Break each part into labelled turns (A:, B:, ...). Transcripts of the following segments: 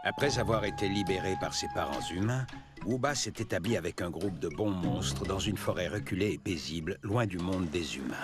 A: Après avoir été libéré par ses parents humains, Wooba s'est établi avec un groupe de bons monstres dans une forêt reculée et paisible, loin du monde des humains.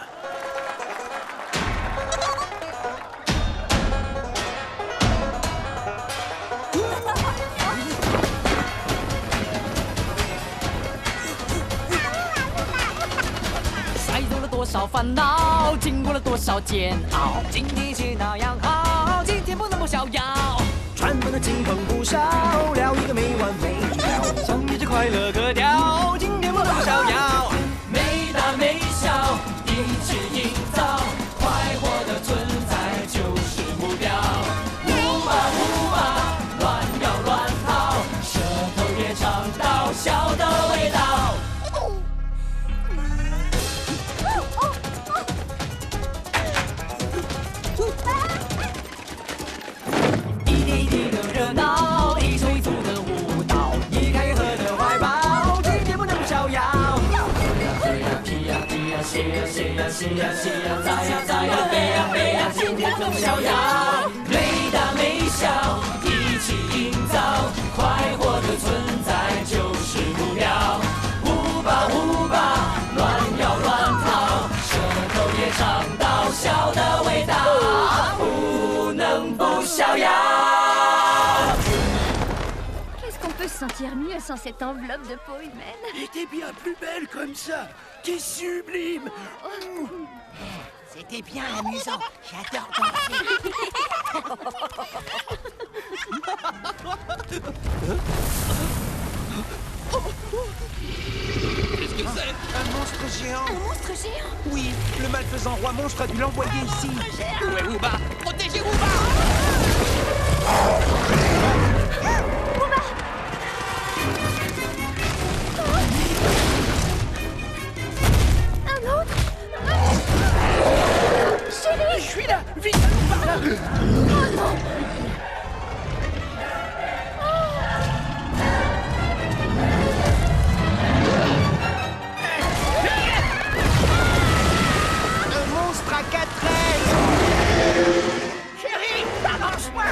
B: Qu'est-ce qu'on peut se sentir mieux sans cette enveloppe de peau humaine?
C: Et t'es bien plus belle comme ça. T'es sublime.
D: C'était bien amusant. J'adore danser.
C: Qu'est-ce que c'est?
E: Un monstre géant.
B: Un monstre géant?
E: Oui, le malfaisant roi monstre a dû l'envoyer ici.
C: Où est Wooba? Protégez Wooba!
B: Un autre? Chérie!
C: Je suis là! Vite, allons par là!
B: Oh non!
E: Un monstre à 4 ailes.
C: Chérie, avance-moi!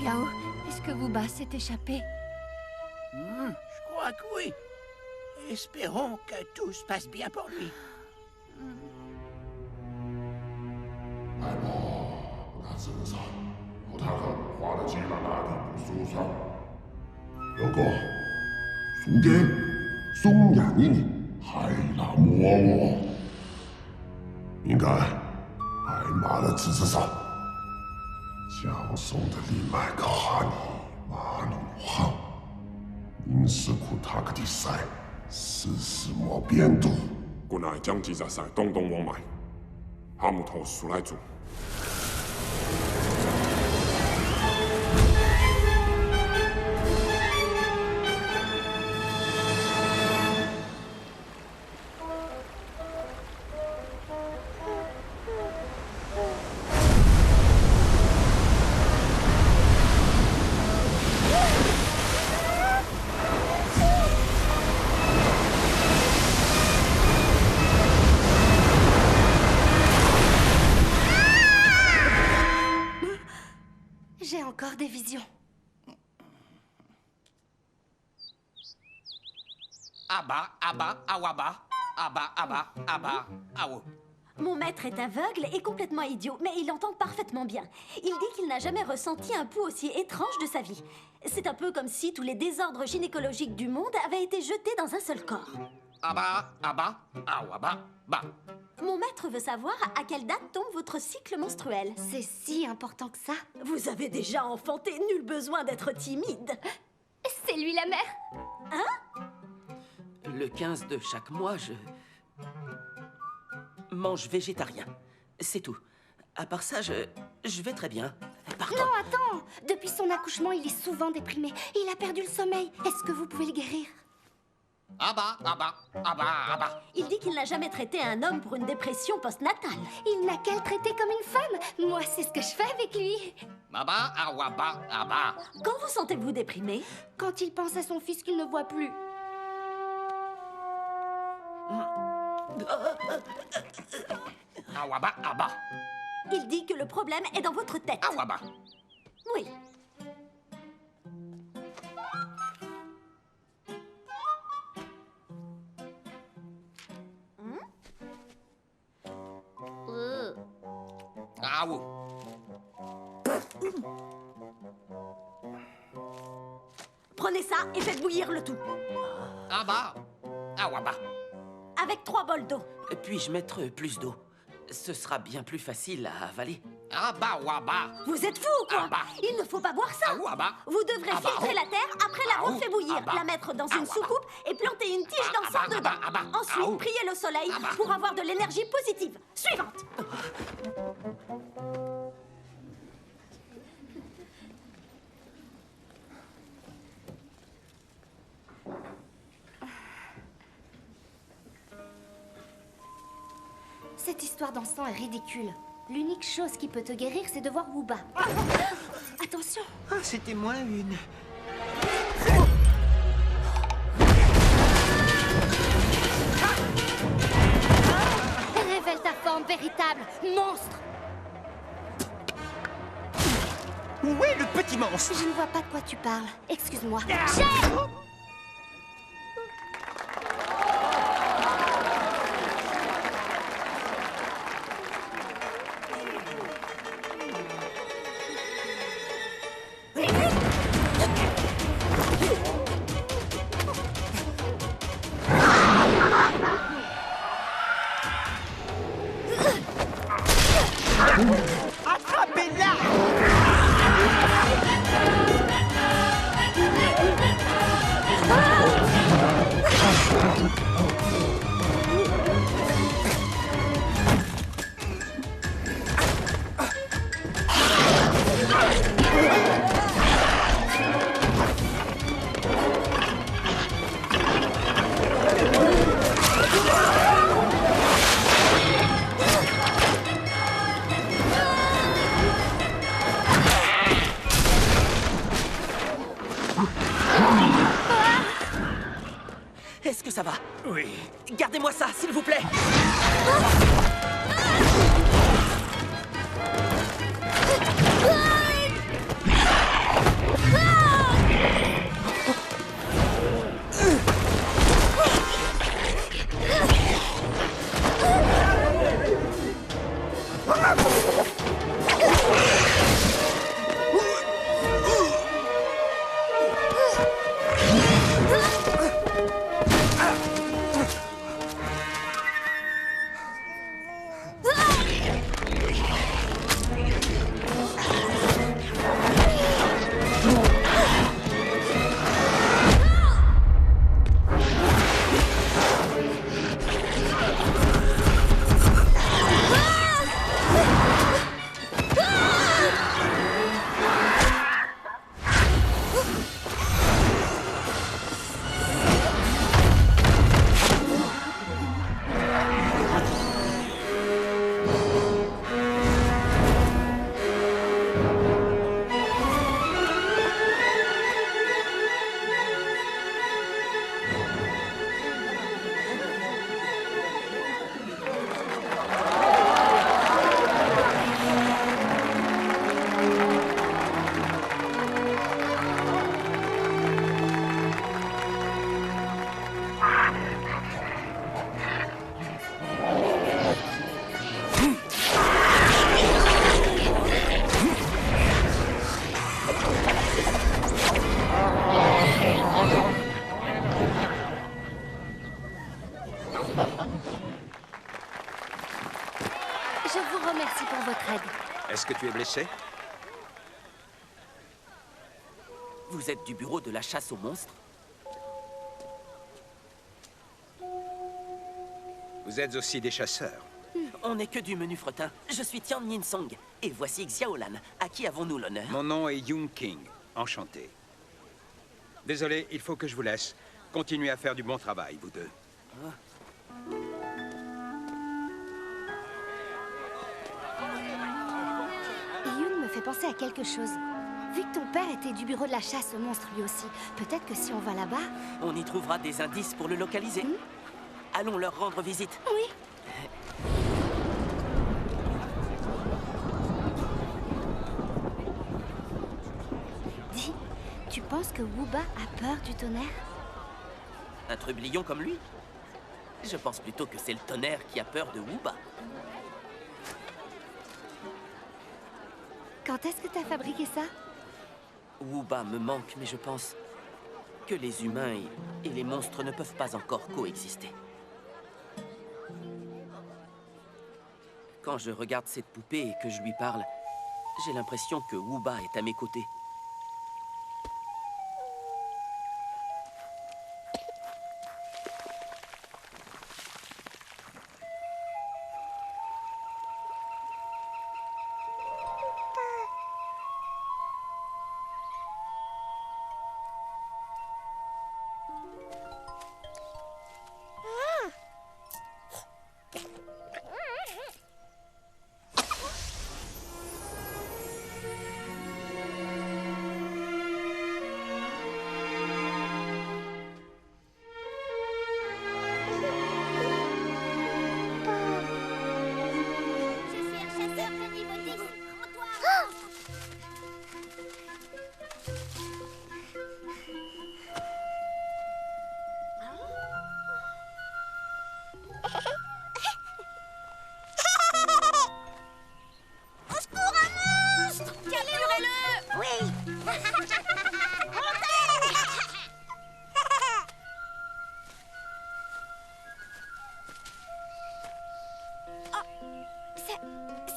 B: Gao, est-ce que Wooba s'est échappé?
C: Je crois que oui. Espérons que tout se passe bien pour lui.
F: 艾莫，那紫色由他和花的基拉那地不苏上。有个苏根松雅尼尼海拉摩我，应该艾玛的紫色。江松的利麦克哈尼马努汉，因斯库塔克蒂塞，斯斯莫边度。
G: 古乃将吉在塞东东往买，哈姆头苏来族。
C: Aba, aba, awaba. Aba, aba, aba, awo.
B: Mon maître est aveugle et complètement idiot, mais il entend parfaitement bien. Il dit qu'il n'a jamais ressenti un pouls aussi étrange de sa vie. C'est un peu comme si tous les désordres gynécologiques du monde avaient été jetés dans un seul corps.
C: Aba, aba, awaba, ba.
B: Mon maître veut savoir à quelle date tombe votre cycle menstruel.
H: C'est si important que ça?
B: Vous avez déjà enfanté, nul besoin d'être timide.
H: C'est lui la mère.
I: Le 15 de chaque mois, je mange végétarien. C'est tout. À part ça, je vais très bien. Pardon.
H: Non, attends. Depuis son accouchement, il est souvent déprimé. Il a perdu le sommeil. Est-ce que vous pouvez le guérir?
C: Aba, aba, aba, aba.
B: Il dit qu'il n'a jamais traité un homme pour une dépression postnatale.
H: Il n'a qu'à le traiter comme une femme. Moi, c'est ce que je fais avec lui.
C: Aba, awaba, aba.
B: Quand vous sentez-vous déprimé?
H: Quand il pense à son fils qu'il ne voit plus.
C: Awaba, aba.
B: Il dit que le problème est dans votre tête.
C: Awaba.
B: Oui.
C: Awo.
B: Prenez ça et faites bouillir le tout.
C: Aba, awaba.
B: Avec 3 bols d'eau.
I: Puis-je mettre plus d'eau? Ce sera bien plus facile à avaler.
C: Aba, waba.
B: Vous êtes fou, quoi?
C: Aba.
B: Il ne faut pas boire ça.
C: Awaba.
B: Vous devrez
C: Aba.
B: filtrer la terre après l'avoir
C: Aou.
B: fait bouillir,
C: Aba.
B: la mettre dans une
C: Awaba.
B: soucoupe et planter une tige
C: Aba,
B: d'encens
C: aba,
B: dedans.
C: aba, aba.
B: Ensuite,
C: Aou.
B: priez le soleil
C: Aba.
B: pour avoir de l'énergie positive. Suivante.
H: Cette histoire d'encens est ridicule. L'unique chose qui peut te guérir, c'est de voir Wooba. Attention.
E: Ah, c'était moins une.
H: Révèle ta forme véritable, monstre.
E: Où est le petit monstre?
H: Je ne vois pas de quoi tu parles. Excuse-moi.
E: Attrapez-la!
I: Est-ce que ça va?
E: Oui.
I: Gardez-moi ça, s'il vous plaît.
A: Est-ce que tu es blessé?
I: Vous êtes du bureau de la chasse aux monstres?
A: Vous êtes aussi des chasseurs.
I: On n'est que du menu fretin. Je suis Tian Yin Song. Et voici Xiaolan. À qui avons-nous l'honneur?
A: Mon nom est Young King. Enchanté. Désolé, il faut que je vous laisse. Continuez à faire du bon travail, vous deux.
H: Yoon me fait penser à quelque chose. Vu que ton père était du bureau de la chasse aux monstres lui aussi, peut-être que si on va là-bas...
I: On y trouvera des indices pour le localiser. Allons leur rendre visite.
H: Oui. Dis, tu penses que Wooba a peur du tonnerre?
I: Un trublion comme lui? Je pense plutôt que c'est le tonnerre qui a peur de Wooba.
H: Quand est-ce que t'as fabriqué ça?
I: Wooba me manque, mais je pense que les humains et les monstres ne peuvent pas encore coexister. Quand je regarde cette poupée et que je lui parle, j'ai l'impression que Wooba est à mes côtés.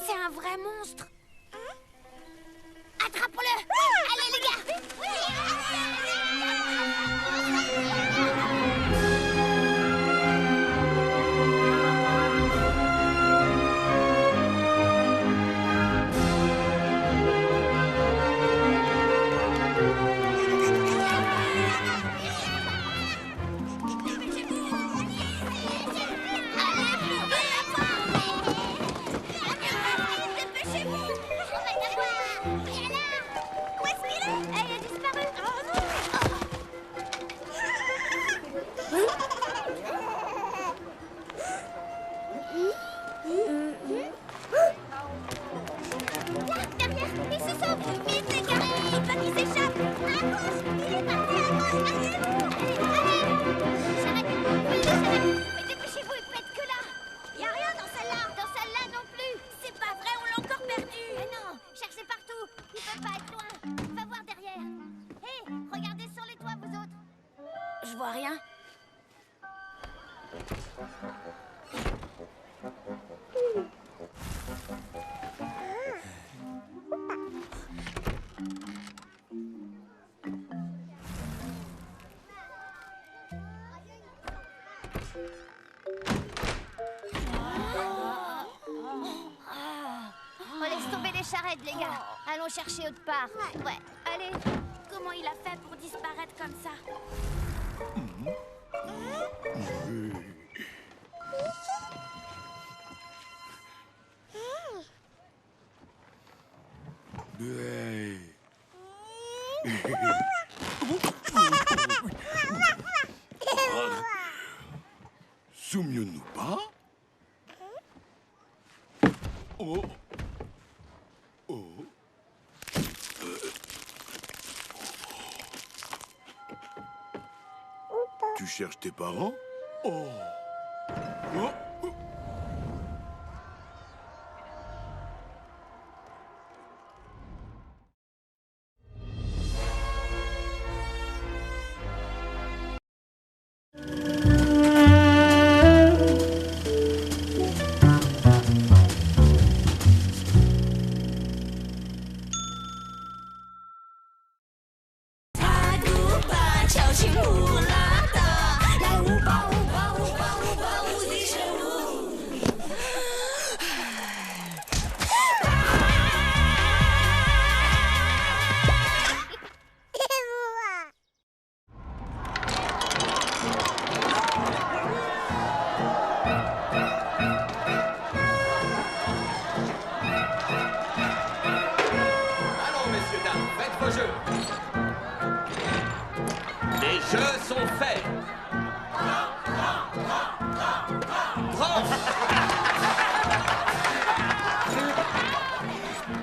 H: C'est un vrai monstre. Attrape-le. Allez les gars.
J: On laisse tomber les charrettes, les gars. Allons chercher autre part. Ouais. Allez. Comment il a fait pour disparaître comme ça?
F: Soumions-nous pas? Oh. Oh. Tu cherches tes parents? Oh. Oh.
K: jeux sont faits. Prends.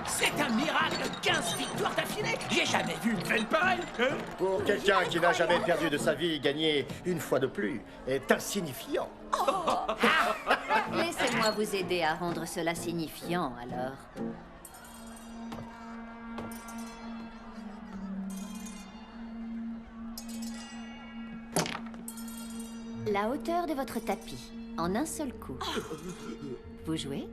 C: C'est un miracle, 15 victoires d'affilée. J'ai jamais vu une veine pareille. Hein?
L: Pour quelqu'un qui n'a jamais perdu de sa vie, gagner une fois de plus est insignifiant.
M: Laissez-moi vous aider à rendre cela signifiant, alors. La hauteur de votre tapis, en un seul coup. Vous jouez?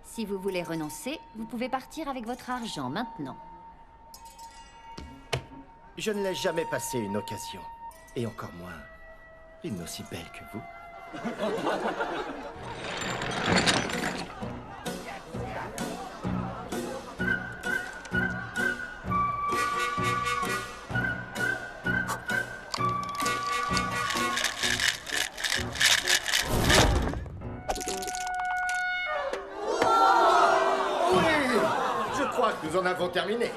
M: Si vous voulez renoncer, vous pouvez partir avec votre argent maintenant.
L: Je ne laisse jamais passer une occasion. Et encore moins une aussi belle que vous. Nous en avons terminé.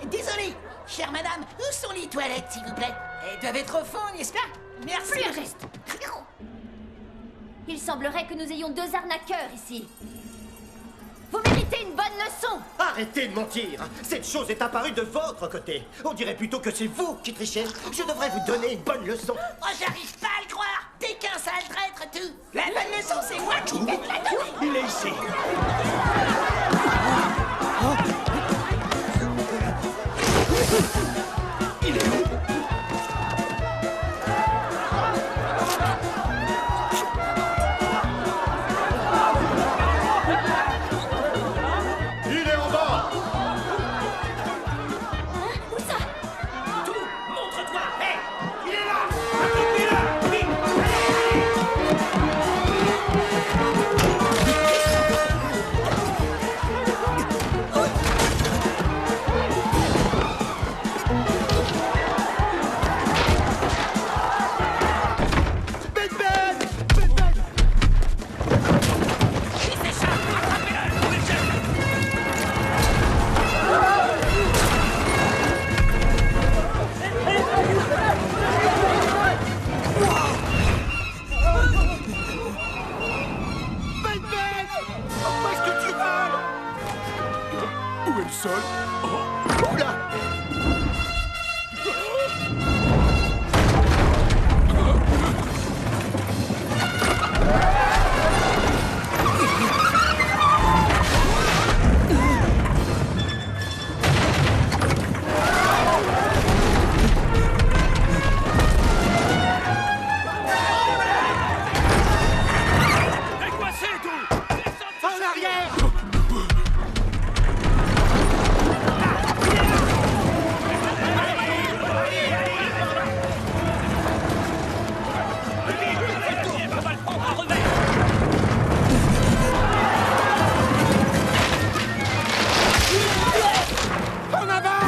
C: Désolé, chère madame, où sont les toilettes, s'il vous plaît? Elles doivent être au fond, n'est-ce pas? Merci.
M: Plus un geste. Il semblerait que nous ayons deux arnaqueurs ici. Vous méritez une bonne leçon.
L: Arrêtez de mentir. Cette chose est apparue de votre côté. On dirait plutôt que c'est vous qui trichez. Je devrais vous donner une bonne leçon.
C: Oh, j'arrive pas à le croire. T'es qu'un sale traître, tout. La bonne leçon, c'est moi qui vais te la donner.
E: Il est ici. Il est où?
L: Il est en bas.
C: Où ça? Tout, montre-toi. Hé, il est là. Attrapez-le, vite.
F: Où est le sol?
L: Oula!
E: En arrière! En avant!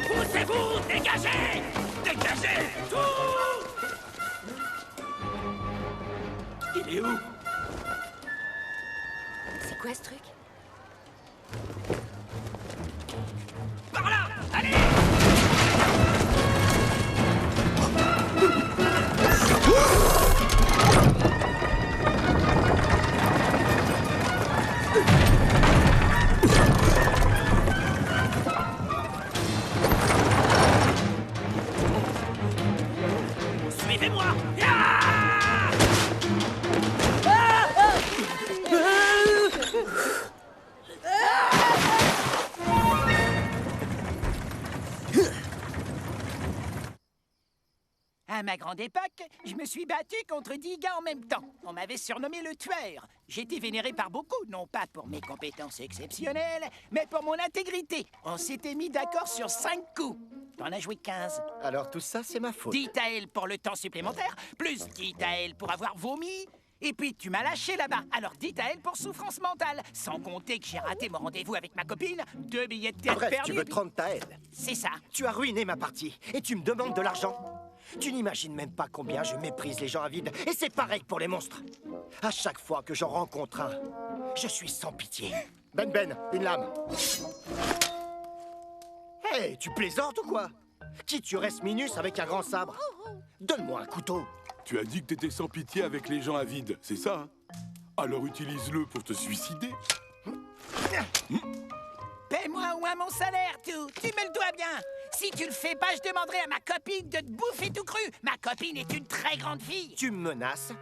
C: Poussez-vous, dégagez! Dégagez! Tout! Il est où?
M: C'est quoi ce truc?
C: Par là! Allez! suivez-moi. À ma grande époque, je me suis battu contre 10 gars en même temps. On m'avait surnommé le tueur. J'étais vénéré par beaucoup, non pas pour mes compétences exceptionnelles, mais pour mon intégrité. On s'était mis d'accord sur 5 coups. T'en as joué 15.
L: Alors tout ça, c'est ma faute.
C: 10 Taëls pour le temps supplémentaire, plus 10 Taëls pour avoir vomi. Et puis tu m'as lâché là-bas, alors 10 Taëls pour souffrance mentale. Sans compter que j'ai raté mon rendez-vous avec ma copine, 2 billets de théâtre
L: Bref,
C: perdus.
L: tu veux 30 Taëls.
C: C'est ça.
L: Tu as ruiné ma partie et tu me demandes de l'argent. Tu n'imagines même pas combien je méprise les gens avides. Et c'est pareil pour les monstres. À chaque fois que j'en rencontre un, je suis sans pitié. Ben, une lame. Hey, tu plaisantes ou quoi? Qui tuerait ce Minus avec un grand sabre? Donne-moi un couteau.
F: Tu as dit que t'étais sans pitié avec les gens avides, c'est ça, hein? Alors utilise-le pour te suicider.
C: Paie-moi au moins mon salaire, tout. Tu me le dois bien. Si tu le fais pas, je demanderai à ma copine de te bouffer tout cru. Ma copine est une très grande fille.
L: Tu me menaces?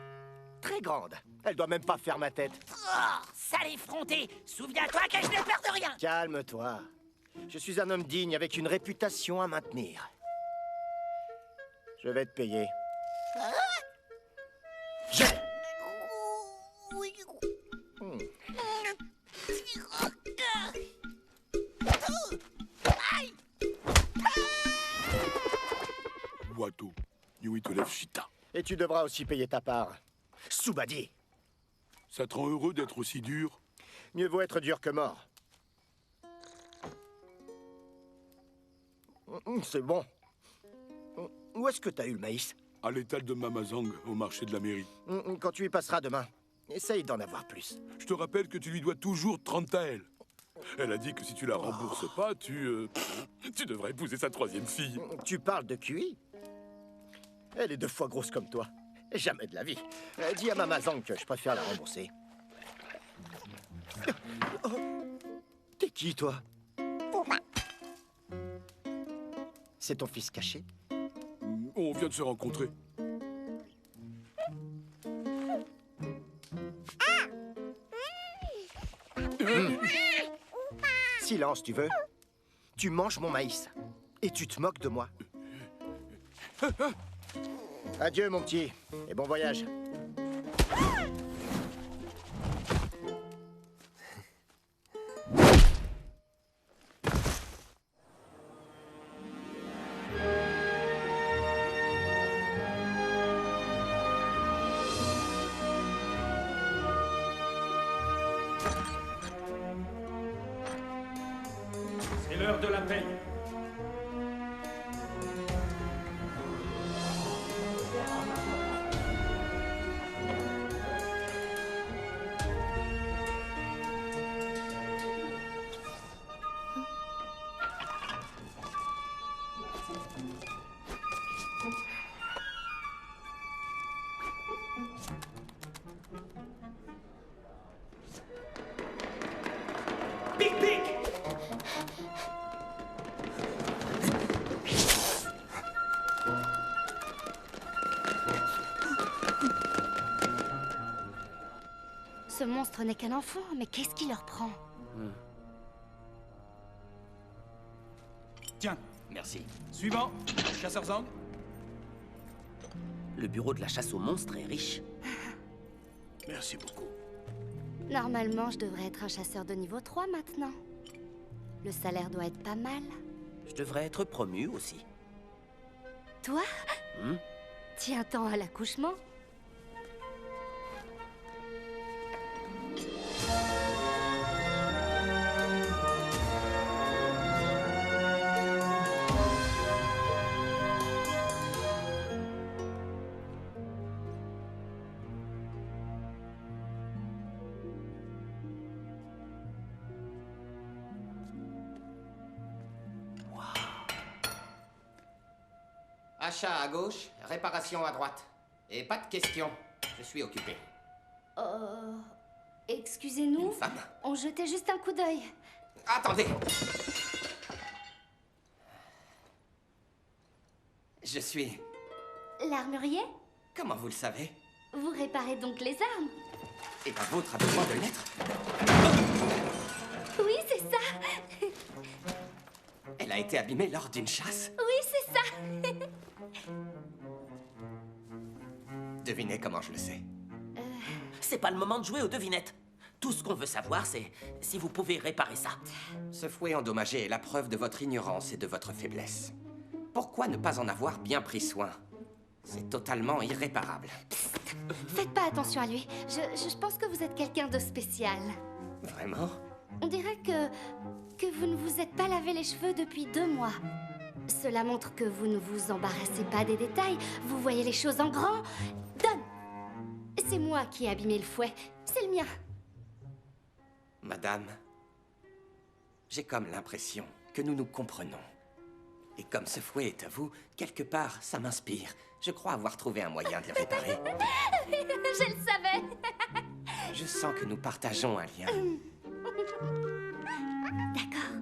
L: Très grande. Elle doit même pas faire ma tête.
C: Oh, sale effronté. Souviens-toi que je n'ai peur de rien.
L: Calme-toi. Je suis un homme digne avec une réputation à maintenir. Je vais te payer. J'ai...
F: Wato, Nuitolef Chita.
L: Et tu devras aussi payer ta part. Soubadi.
F: Ça te rend heureux d'être aussi dur?
L: Mieux vaut être dur que mort. C'est bon. Où est-ce que t'as eu le maïs?
F: À l'étal de Mamazang, au marché de la mairie.
L: Quand tu y passeras demain, essaye d'en avoir plus.
F: Je te rappelle que tu lui dois toujours 30 Taëls. Elle a dit que si tu la rembourses pas, tu devrais épouser sa 3e fille.
L: Tu parles de QI? Elle est 2 fois grosse comme toi. Jamais de la vie. Dis à Mamazang que je préfère la rembourser. T'es qui, toi? C'est ton fils caché?
F: On vient de se rencontrer.
L: Silence, tu veux? Tu manges mon maïs. Et tu te moques de moi. Adieu, mon petit. Et bon voyage.
N: C'est l'heure de la paix. Pic-pic!
H: Ce monstre n'est qu'un enfant, mais qu'est-ce qui leur prend?
N: Tiens.
I: Merci.
N: Suivant, chasseur Zang.
I: Le bureau de la chasse aux monstres est riche.
C: Merci beaucoup.
H: Normalement, je devrais être un chasseur de niveau 3 maintenant. Le salaire doit être pas mal.
I: Je devrais être promu aussi.
H: Toi? Tiens tant à l'accouchement?
O: Achat à gauche, réparation à droite. Et pas de questions, je suis occupé.
H: Excusez-nous, on jetait juste un coup d'œil.
O: Attendez! Je suis
H: L'armurier?
O: Comment vous le savez?
H: Vous réparez donc les armes?
O: Et la vôtre a besoin de l'être?
H: Oui, c'est ça.
O: Elle a été abîmée lors d'une chasse.
H: Oui, c'est ça.
O: Devinez comment je le sais.
I: C'est pas le moment de jouer aux devinettes. Tout ce qu'on veut savoir, c'est si vous pouvez réparer ça.
O: Ce fouet endommagé est la preuve de votre ignorance et de votre faiblesse. Pourquoi ne pas en avoir bien pris soin? C'est totalement irréparable.
H: Faites pas attention à lui. Je pense que vous êtes quelqu'un de spécial.
O: Vraiment?
H: On dirait que vous ne vous êtes pas lavé les cheveux depuis 2 mois. Cela montre que vous ne vous embarrassez pas des détails. Vous voyez les choses en grand. Donne! C'est moi qui ai abîmé le fouet. C'est le mien.
O: Madame, j'ai comme l'impression que nous nous comprenons. Et comme ce fouet est à vous, quelque part, ça m'inspire. Je crois avoir trouvé un moyen de le réparer.
H: Je le savais.
O: Je sens que nous partageons un lien.
H: D'accord.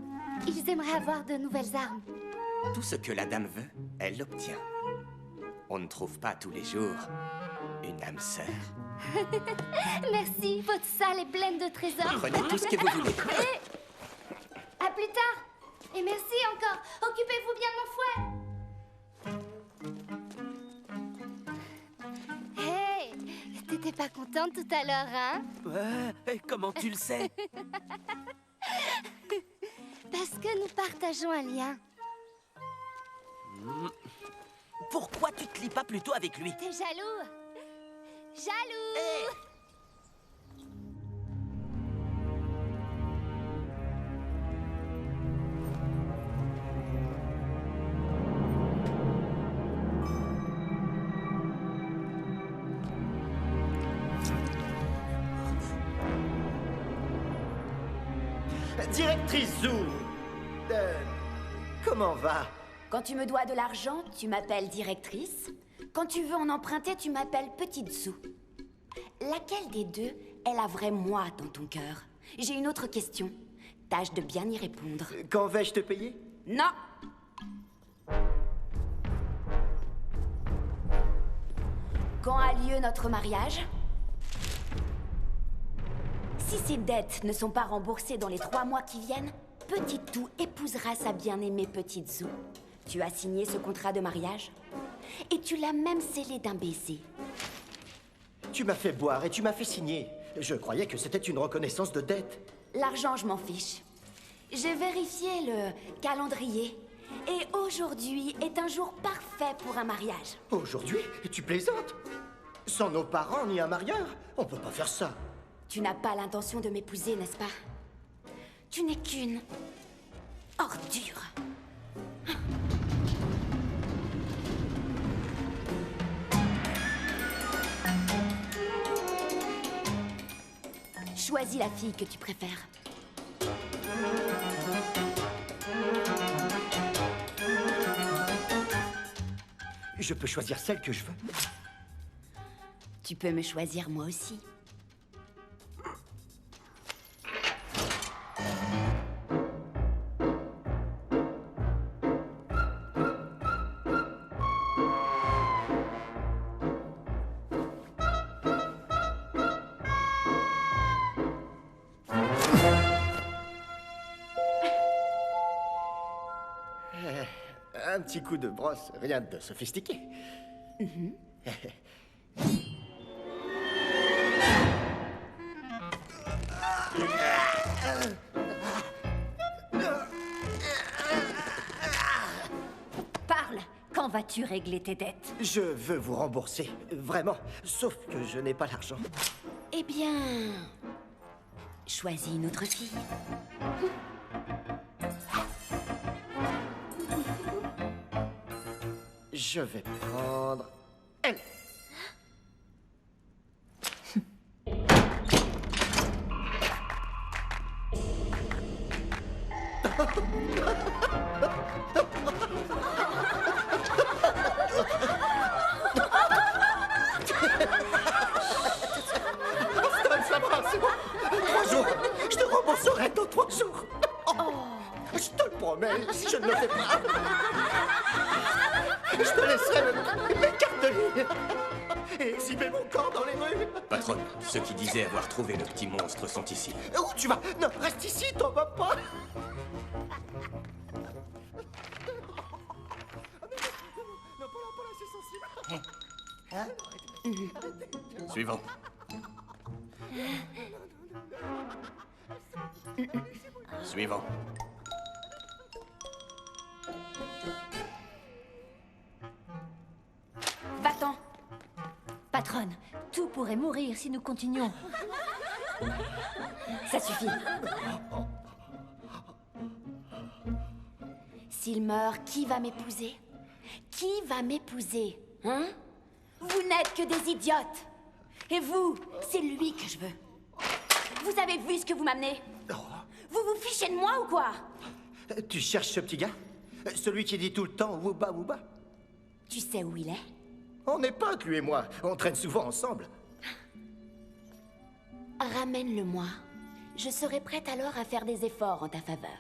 H: Ils aimeraient avoir de nouvelles armes.
O: Tout ce que la dame veut, elle l'obtient. On ne trouve pas tous les jours une âme sœur.
H: Merci, votre salle est pleine de trésors.
O: Prenez tout ce que vous voulez.
H: Et à plus tard. Et merci encore. Occupez-vous bien de mon fouet. Hey, t'étais pas contente tout à l'heure, hein?
I: Ouais, comment tu le sais?
H: Parce que nous partageons un lien.
I: Pourquoi tu te lis pas plutôt avec lui?
H: T'es jaloux? Jaloux! Hey.
L: Directrice Zoom, comment va?
B: Quand tu me dois de l'argent, tu m'appelles directrice. Quand tu veux en emprunter, tu m'appelles petite Zou. Laquelle des deux est la vraie moi dans ton cœur? J'ai une autre question. Tâche de bien y répondre.
L: Quand vais-je te payer?
B: Non! Quand a lieu notre mariage? Si ces dettes ne sont pas remboursées dans les 3 mois qui viennent, Petite Tou épousera sa bien-aimée Petite Zou. Tu as signé ce contrat de mariage? Et tu l'as même scellé d'un baiser.
L: Tu m'as fait boire et tu m'as fait signer. Je croyais que c'était une reconnaissance de dette.
B: L'argent, je m'en fiche. J'ai vérifié le calendrier. Et aujourd'hui est un jour parfait pour un mariage.
L: Aujourd'hui? Tu plaisantes? Sans nos parents ni un marieur? On peut pas faire ça.
B: Tu n'as pas l'intention de m'épouser, n'est-ce pas? Tu n'es qu'une ordure. Choisis la fille que tu préfères.
L: Je peux choisir celle que je veux.
B: Tu peux me choisir moi aussi.
L: Un petit coup de brosse, rien de sophistiqué.
B: Parle! Quand vas-tu régler tes dettes?
L: Je veux vous rembourser, vraiment. Sauf que je n'ai pas l'argent.
B: Eh bien... choisis une autre fille.
L: Je vais prendre... elle. Ça va, c'est bon. 3 jours. Je te rembourserai dans 3 jours. Je te le promets, si je ne le fais pas. Je te laisserai mes cartes de Et exhiber mon corps dans les rues.
O: Patronne, ceux qui disaient avoir trouvé le petit monstre sont ici.
L: Où tu vas? Non, reste ici, t'en vas pas.
O: Suivant. Suivant.
M: Va-t'en. Patronne, tout pourrait mourir si nous continuons. Ça suffit.
H: S'il meurt, qui va m'épouser? Qui va m'épouser? Hein? Vous n'êtes que des idiotes. Et vous, c'est lui que je veux. Vous avez vu ce que vous m'amenez? Vous vous fichez de moi ou quoi?
L: Tu cherches ce petit gars? Celui qui dit tout le temps Wooba Wooba?
H: Tu sais où il est?
L: On n'est potes, lui et moi. On traîne souvent ensemble.
H: Ramène-le-moi. Je serai prête alors à faire des efforts en ta faveur.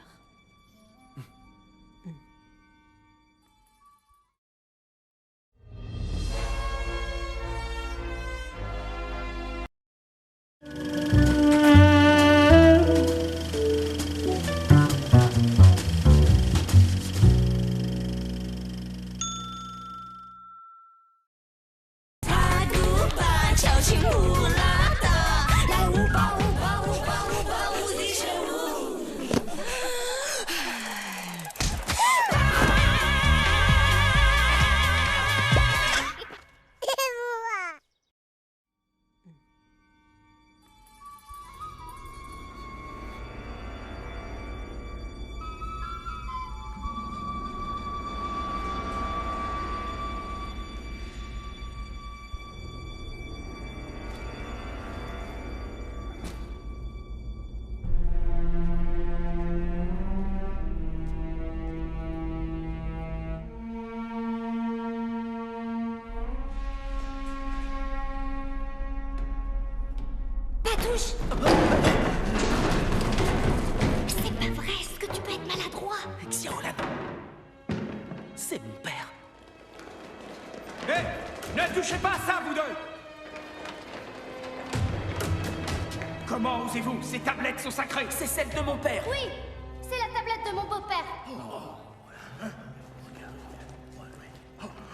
H: Patouche! C'est pas vrai, est-ce que tu peux être maladroit?
I: Xiaolan, c'est mon père.
N: Hé! Ne touchez pas à ça, vous deux! Comment osez-vous? Ces tablettes sont sacrées!
I: C'est celle de mon père!
H: Oui! C'est la tablette de mon beau-père!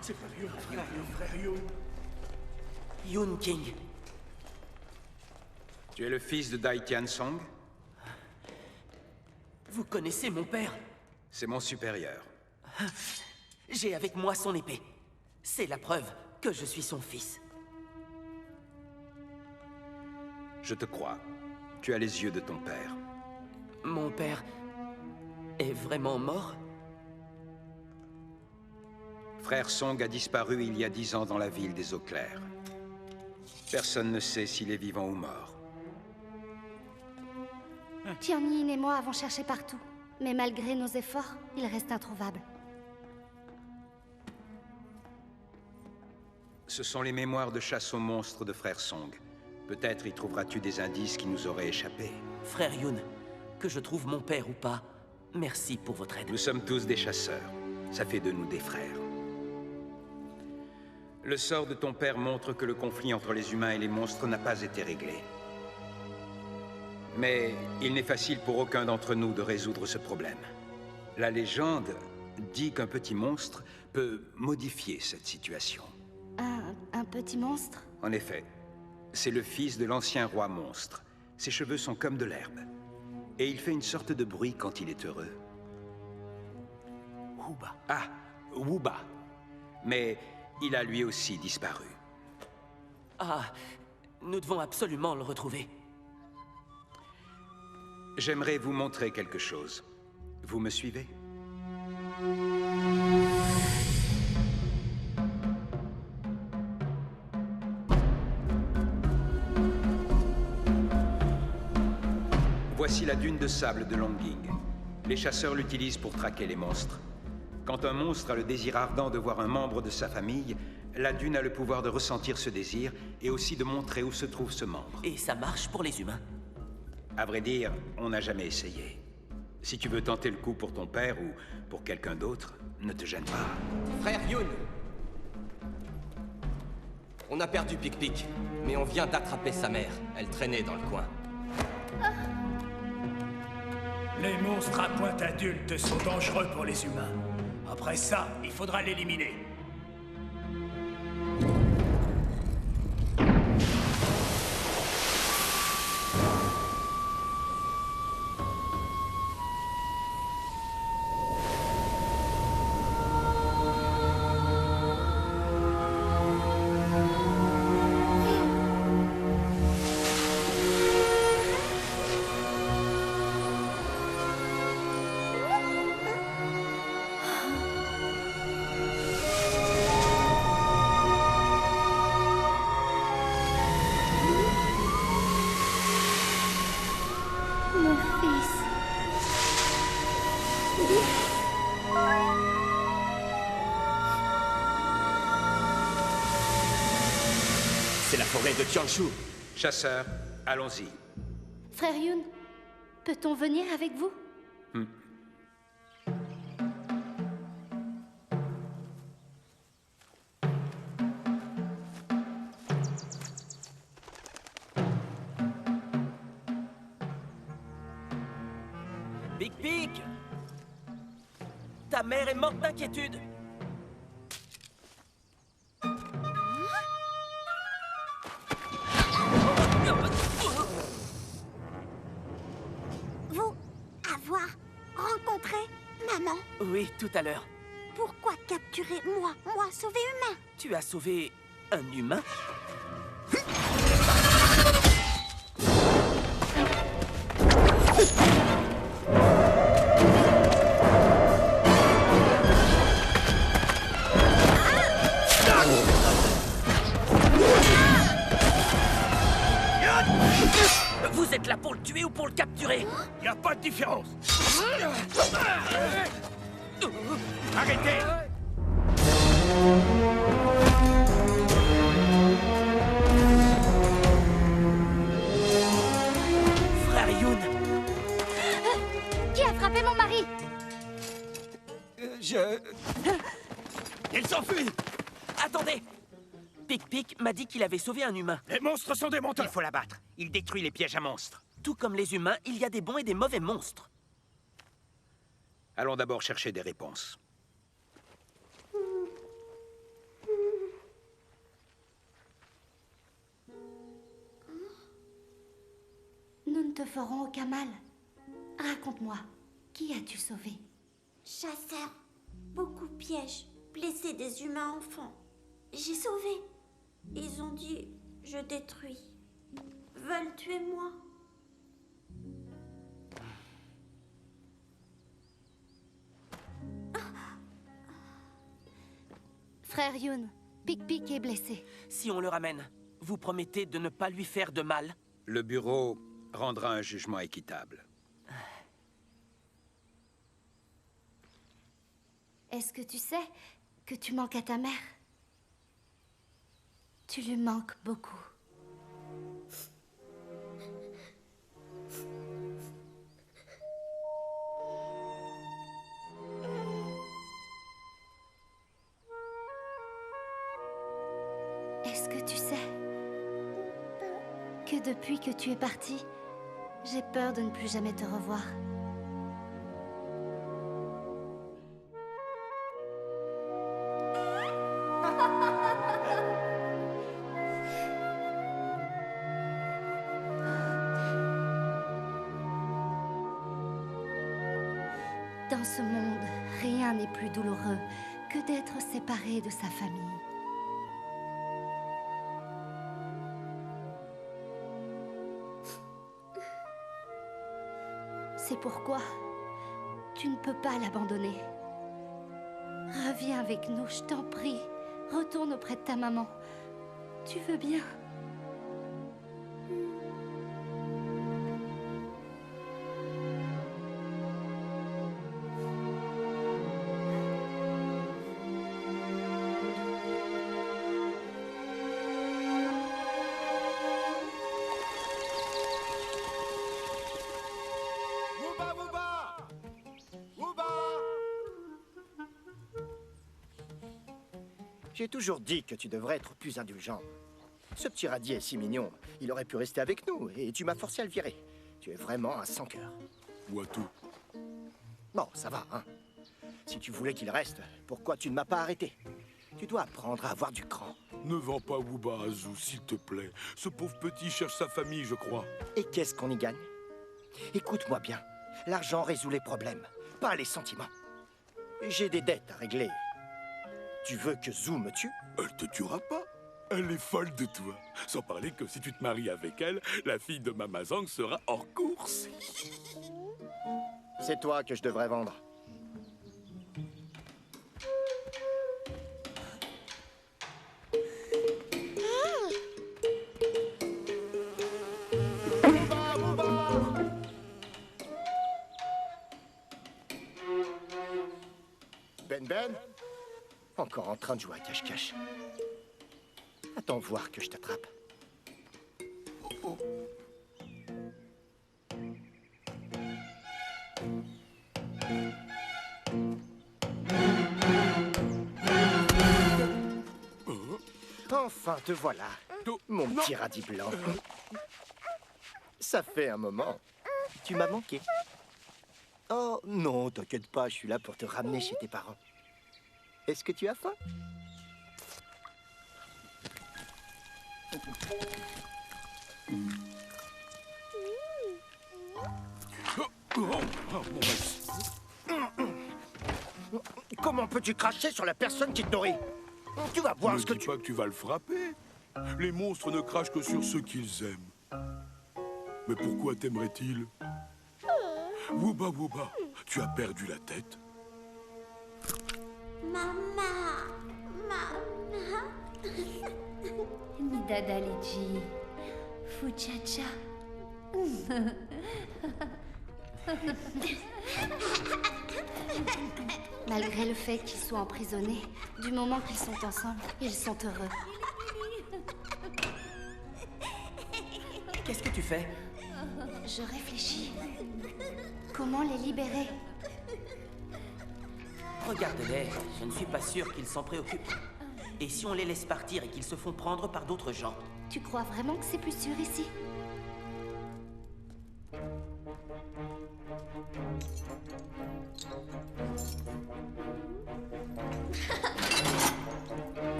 N: C'est frère Yun.
I: Yun King.
A: Tu es le fils de Dai Tian Song?
I: Vous connaissez mon père?
A: C'est mon supérieur.
I: J'ai avec moi son épée. C'est la preuve que je suis son fils.
A: Je te crois. Tu as les yeux de ton père.
I: Mon père est vraiment mort?
A: Frère Song a disparu il y a 10 ans dans la ville des Eaux Claires. Personne ne sait s'il est vivant ou mort.
H: Tianyin et moi avons cherché partout. Mais malgré nos efforts, il reste introuvable.
A: Ce sont les mémoires de chasse aux monstres de Frère Song. Peut-être y trouveras-tu des indices qui nous auraient échappé.
I: Frère Yun, que je trouve mon père ou pas, merci pour votre aide.
A: Nous sommes tous des chasseurs. Ça fait de nous des frères. Le sort de ton père montre que le conflit entre les humains et les monstres n'a pas été réglé. Mais il n'est facile pour aucun d'entre nous de résoudre ce problème. La légende dit qu'un petit monstre peut modifier cette situation.
H: Un petit monstre?
A: En effet, c'est le fils de l'ancien roi monstre. Ses cheveux sont comme de l'herbe. Et il fait une sorte de bruit quand il est heureux.
I: Wooba.
A: Ah, Wooba. Mais il a lui aussi disparu.
I: Ah, nous devons absolument le retrouver.
A: J'aimerais vous montrer quelque chose. Vous me suivez? Voici la dune de sable de Longing. Les chasseurs l'utilisent pour traquer les monstres. Quand un monstre a le désir ardent de voir un membre de sa famille, la dune a le pouvoir de ressentir ce désir et aussi de montrer où se trouve ce membre.
I: Et ça marche pour les humains?
A: À vrai dire, on n'a jamais essayé. Si tu veux tenter le coup pour ton père ou pour quelqu'un d'autre, ne te gêne pas.
O: Frère Yun! On a perdu Pic-Pic, mais on vient d'attraper sa mère. Elle traînait dans le coin.
N: Les monstres à pointe adulte sont dangereux pour les humains. Après ça, il faudra l'éliminer.
H: Mon fils.
C: C'est la forêt de Tianshu.
A: Chasseur, allons-y.
H: Frère Yun, peut-on venir avec vous?
I: Pic-Pic! Ta mère est morte d'inquiétude.
J: Vous avoir rencontré maman?
I: Oui, tout à l'heure.
J: Pourquoi capturer moi sauver humain?
I: Tu as sauvé un humain? Vous êtes là pour le tuer ou pour le capturer?
N: Y a pas de différence. Arrêtez!
I: Frère Yun!
H: Qui a frappé mon mari?
N: Il s'enfuit!
I: Attendez! Pic-Pic m'a dit qu'il avait sauvé un humain.
N: Les monstres sont des menteurs!
C: Il faut l'abattre. Il détruit les pièges à monstres.
I: Tout comme les humains, il y a des bons et des mauvais monstres.
A: Allons d'abord chercher des réponses.
H: Nous ne te ferons aucun mal. Raconte-moi, qui as-tu sauvé?
B: Chasseur, beaucoup de pièges, blessé des humains enfants. J'ai sauvé. Ils ont dit, je détruis. Veulent tuer moi.
H: Frère Yun, Pic-Pic est blessé.
I: Si on le ramène, vous promettez de ne pas lui faire de mal?
A: Le bureau rendra un jugement équitable.
H: Est-ce que tu sais que tu manques à ta mère? Tu lui manques beaucoup. Est-ce que tu sais que depuis que tu es parti, j'ai peur de ne plus jamais te revoir? Dans ce monde, rien n'est plus douloureux que d'être séparé de sa famille. C'est pourquoi tu ne peux pas l'abandonner. Reviens avec nous, je t'en prie. Retourne auprès de ta maman. Tu veux bien?
L: Je t'ai toujours dit que tu devrais être plus indulgent. Ce petit radis est si mignon. Il aurait pu rester avec nous et tu m'as forcé à le virer. Tu es vraiment un sans-cœur.
F: Watu.
L: Bon, ça va, hein. Si tu voulais qu'il reste, pourquoi tu ne m'as pas arrêté? Tu dois apprendre à avoir du cran.
F: Ne vends pas Wooba à Zou, s'il te plaît. Ce pauvre petit cherche sa famille, je crois.
L: Et qu'est-ce qu'on y gagne? Écoute-moi bien. L'argent résout les problèmes, pas les sentiments. J'ai des dettes à régler. Tu veux que Zou me tue?
F: Elle te tuera pas. Elle est folle de toi. Sans parler que si tu te maries avec elle, la fille de Mamazang sera hors course.
L: C'est toi que je devrais vendre. Ben, encore en train de jouer à cache-cache. Attends voir que je t'attrape. Oh. Enfin, te voilà, mon petit radis blanc. Ça fait un moment. Tu m'as manqué. Oh, non, t'inquiète pas, je suis là pour te ramener chez tes parents. Est-ce que tu as faim? Comment peux-tu cracher sur la personne qui te nourrit? Tu vas voir ce que tu...
F: Ne dis pas que tu vas le frapper. Les monstres ne crachent que sur ceux qu'ils aiment. Mais pourquoi t'aimerait-il? Wooba, Wooba, tu as perdu la tête?
B: Maman.
M: Nidada Leji. Fuchacha.
H: Malgré le fait qu'ils soient emprisonnés, du moment qu'ils sont ensemble, ils sont heureux.
I: Qu'est-ce que tu fais?
H: Je réfléchis. Comment les libérer?
I: Regarde-les, je ne suis pas sûr qu'ils s'en préoccupent. Et si on les laisse partir et qu'ils se font prendre par d'autres gens?
H: Tu crois vraiment que c'est plus sûr ici?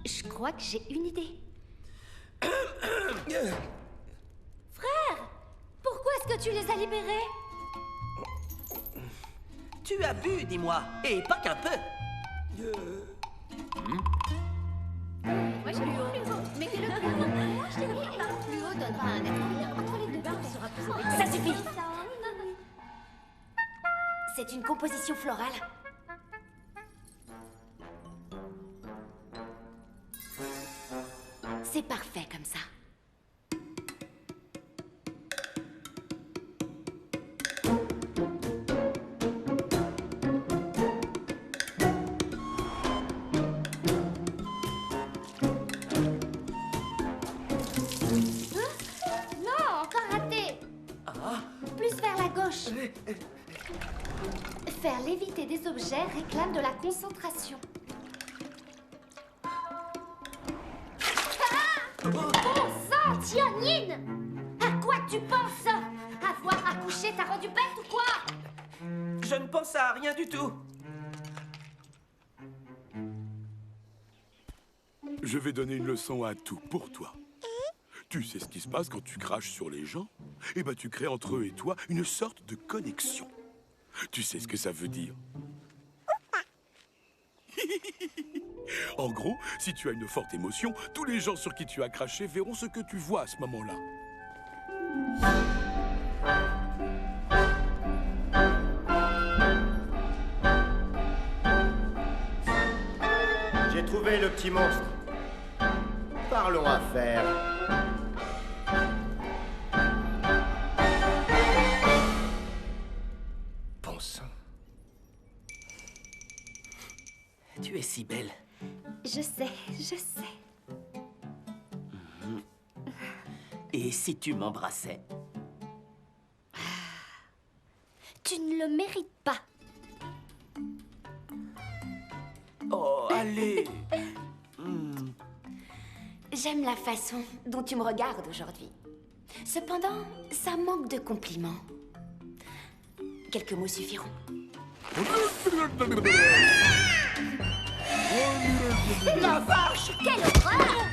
H: Je crois que j'ai une idée. Frère, pourquoi est-ce que tu les as libérés?
I: Tu as bu, dis-moi, et pas qu'un peu.
J: Moi j'ai plus haut. Mais que le plus haut. Moi je t'ai dit, plus haut donne pas un être. Entre les deux barres sera plus haut.
B: Ça suffit. C'est une composition florale. C'est parfait comme ça.
H: Non, encore raté. Plus vers la gauche. Faire léviter des objets réclame de la concentration. Bon sang, Tionine! À quoi tu penses? Avoir accouché t'a rendu bête ou quoi?
I: Je ne pense à rien du tout.
F: Je vais donner une leçon à tout pour toi. Tu sais ce qui se passe quand tu craches sur les gens? Eh ben, tu crées entre eux et toi une sorte de connexion. Tu sais ce que ça veut dire? En gros, si tu as une forte émotion, tous les gens sur qui tu as craché verront ce que tu vois à ce moment-là.
L: J'ai trouvé le petit monstre. Parlons affaires. chance.
I: Tu es si belle.
H: Je sais, je sais.
I: Et si tu m'embrassais?
H: Tu ne le mérites pas.
I: Oh, allez.
M: J'aime la façon dont tu me regardes aujourd'hui. Cependant, ça manque de compliments. Quelques mots suffiront.
H: La vache! Quelle horreur!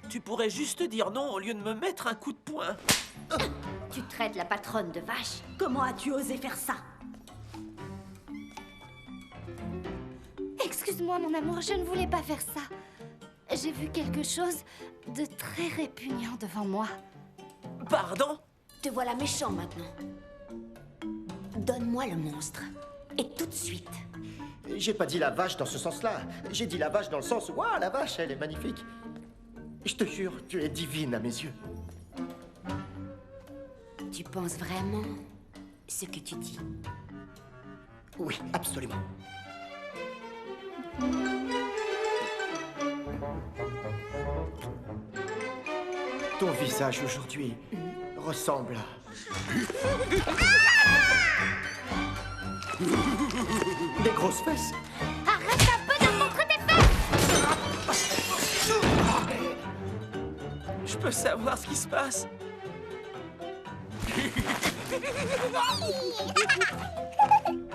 I: Tu pourrais juste dire non au lieu de me mettre un coup de poing.
M: Tu traites la patronne de vache?
B: Comment as-tu osé faire ça?
H: Excuse-moi, mon amour, je ne voulais pas faire ça. J'ai vu quelque chose de très répugnant devant moi.
I: Pardon?
M: Te voilà méchant maintenant. Donne-moi le monstre. Et tout de suite.
L: J'ai pas dit la vache dans ce sens-là. J'ai dit la vache dans le sens où, waouh, la vache, elle est magnifique. Je te jure, tu es divine à mes yeux.
M: Tu penses vraiment ce que tu dis?
L: Oui, absolument. Ton visage aujourd'hui ressemble à... des grosses fesses.
H: Arrête un peu de montrer tes fesses!
I: Je peux savoir ce qui se passe?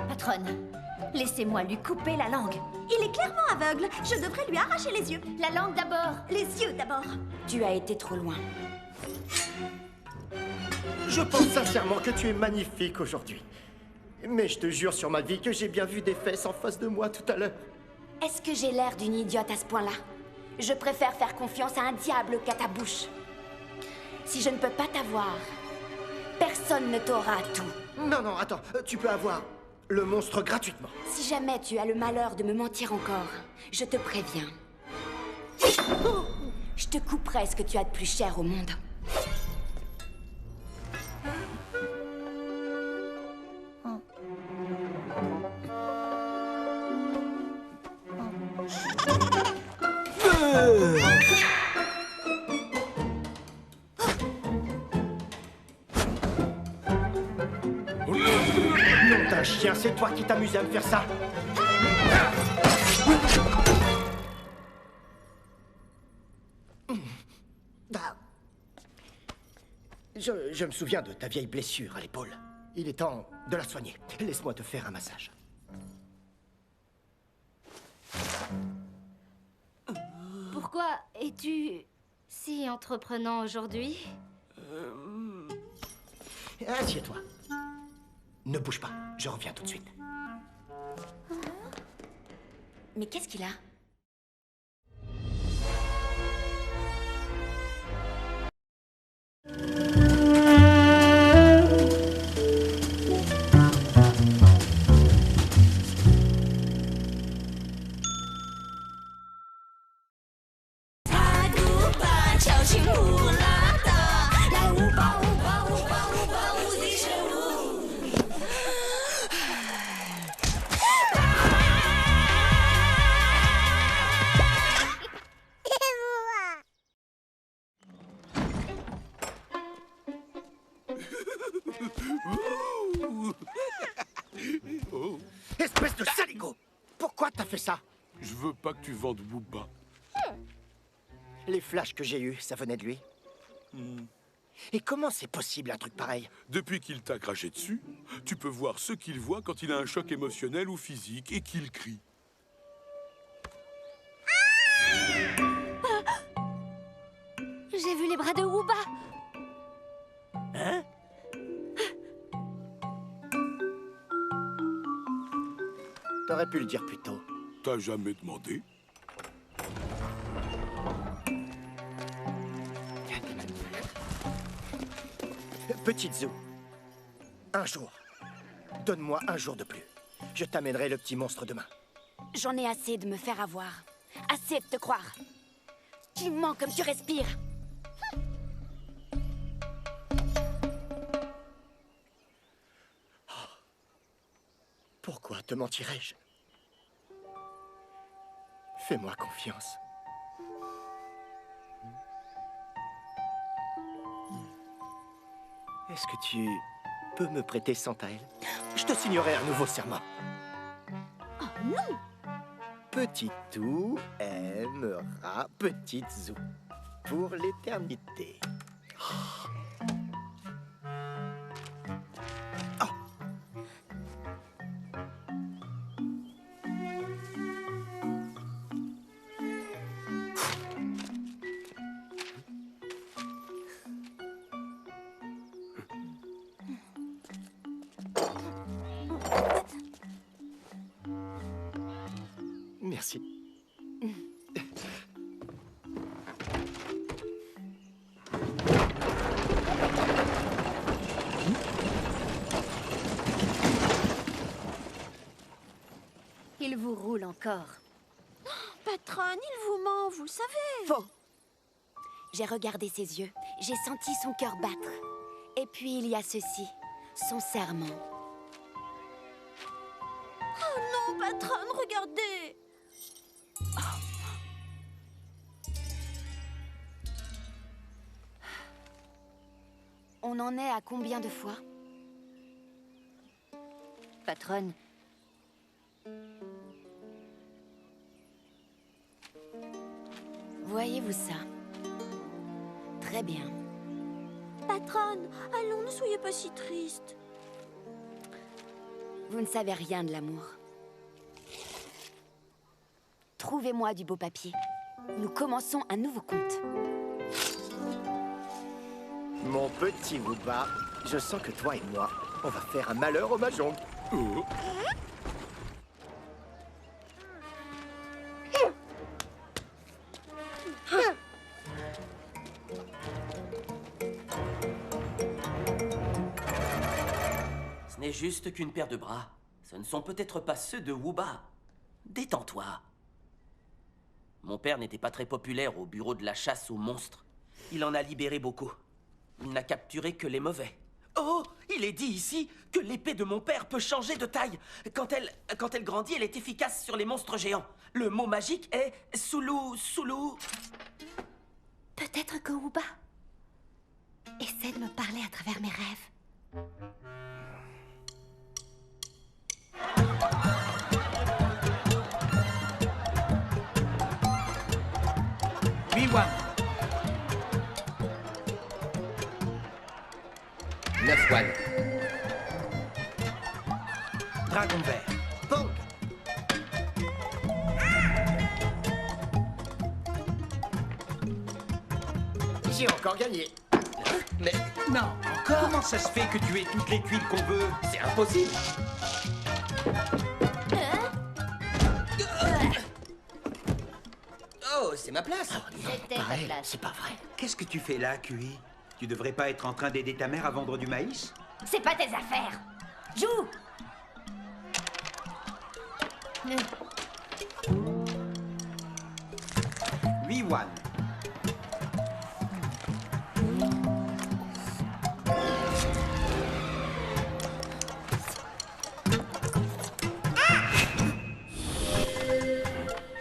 M: Patronne, laissez-moi lui couper la langue.
B: Il est clairement aveugle. Je devrais lui arracher les yeux.
M: La langue d'abord.
B: Les yeux d'abord.
M: Tu as été trop loin.
L: Je pense sincèrement que tu es magnifique aujourd'hui. Mais je te jure sur ma vie que j'ai bien vu des fesses en face de moi tout à l'heure.
M: Est-ce que j'ai l'air d'une idiote à ce point-là? Je préfère faire confiance à un diable qu'à ta bouche. Si je ne peux pas t'avoir, personne ne t'aura tout.
L: Non, non, attends. Tu peux avoir le monstre gratuitement.
M: Si jamais tu as le malheur de me mentir encore, je te préviens. Je te couperai ce que tu as de plus cher au monde.
L: Non, t'es un chien, c'est toi qui t'amuses à me faire ça. Je me souviens de ta vieille blessure à l'épaule. Il est temps de la soigner. Laisse-moi te faire un massage.
H: Pourquoi es-tu si entreprenant aujourd'hui?
L: Assieds-toi. Ne bouge pas, je reviens tout de suite.
M: Mais qu'est-ce qu'il a?
L: Espèce de saligo! Pourquoi t'as fait ça?
F: Je veux pas que tu vendes Wooba.
L: Les flashs que j'ai eus, ça venait de lui. Et comment c'est possible un truc pareil?
F: Depuis qu'il t'a craché dessus, tu peux voir ce qu'il voit quand il a un choc émotionnel ou physique et qu'il crie.
H: J'ai vu les bras de Wooba.
I: Hein?
L: T'aurais pu le dire plus tôt.
F: T'as jamais demandé?
L: Petite Zou, un jour, donne-moi un jour de plus. Je t'amènerai le petit monstre demain.
M: J'en ai assez de me faire avoir. Assez de te croire. Tu mens comme tu respires.
L: Pourquoi te mentirais-je? Fais-moi confiance. Est-ce que tu peux me prêter 100 taels? Je te signerai un nouveau serment.
B: Oh non!
L: Petit Tout aimera Petite Zou pour l'éternité. Merci.
M: Il vous roule encore.
B: Patronne, il vous ment, vous le savez.
M: Faux. J'ai regardé ses yeux, j'ai senti son cœur battre. Et puis il y a ceci, son serment.
B: Oh non, patronne, regardez.
M: On en est à combien de fois? Patronne. Voyez-vous ça? Très bien.
B: Patronne, allons, ne soyez pas si triste.
M: Vous ne savez rien de l'amour. Trouvez-moi du beau papier. Nous commençons un nouveau conte.
L: Mon petit Wooba, je sens que toi et moi, on va faire un malheur au Mahjong.
I: Ce n'est juste qu'une paire de bras. Ce ne sont peut-être pas ceux de Wooba. Détends-toi. Mon père n'était pas très populaire au bureau de la chasse aux monstres. Il en a libéré beaucoup. Il n'a capturé que les mauvais. Oh, il est dit ici que l'épée de mon père peut changer de taille. Quand elle grandit, elle est efficace sur les monstres géants. Le mot magique est Sulu.
H: Peut-être que Wooba essaie de me parler à travers mes rêves.
C: Biwan.
O: 9 Wan.
C: Dragon vert.
L: Pong. J'ai encore gagné.
O: Mais
C: non, encore. Comment ça se fait que tu aies toutes les tuiles qu'on veut?
O: C'est impossible. Oh, c'est ma place.
J: C'était ta place.
L: C'est pas vrai.
A: Qu'est-ce que tu fais là, QI? Tu devrais pas être en train d'aider ta mère à vendre du maïs?
M: C'est pas tes affaires. Joue.
A: 8 Wan.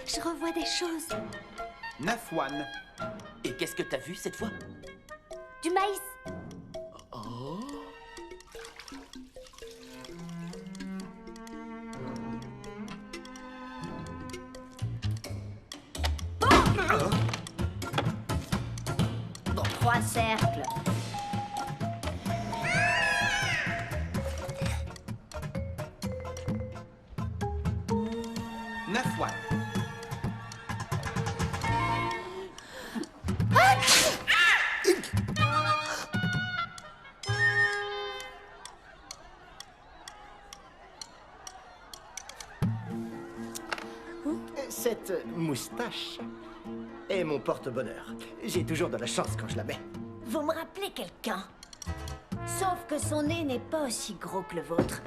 H: Je revois des choses.
A: 9 Wan.
I: Et qu'est-ce que t'as vu cette fois?
M: Du maïs.
I: Oh.
M: Dans 3 cercles.
A: Wan.
L: Cette moustache est mon porte-bonheur. J'ai toujours de la chance quand je la mets.
M: Vous me rappelez quelqu'un? Sauf que son nez n'est pas aussi gros que le vôtre.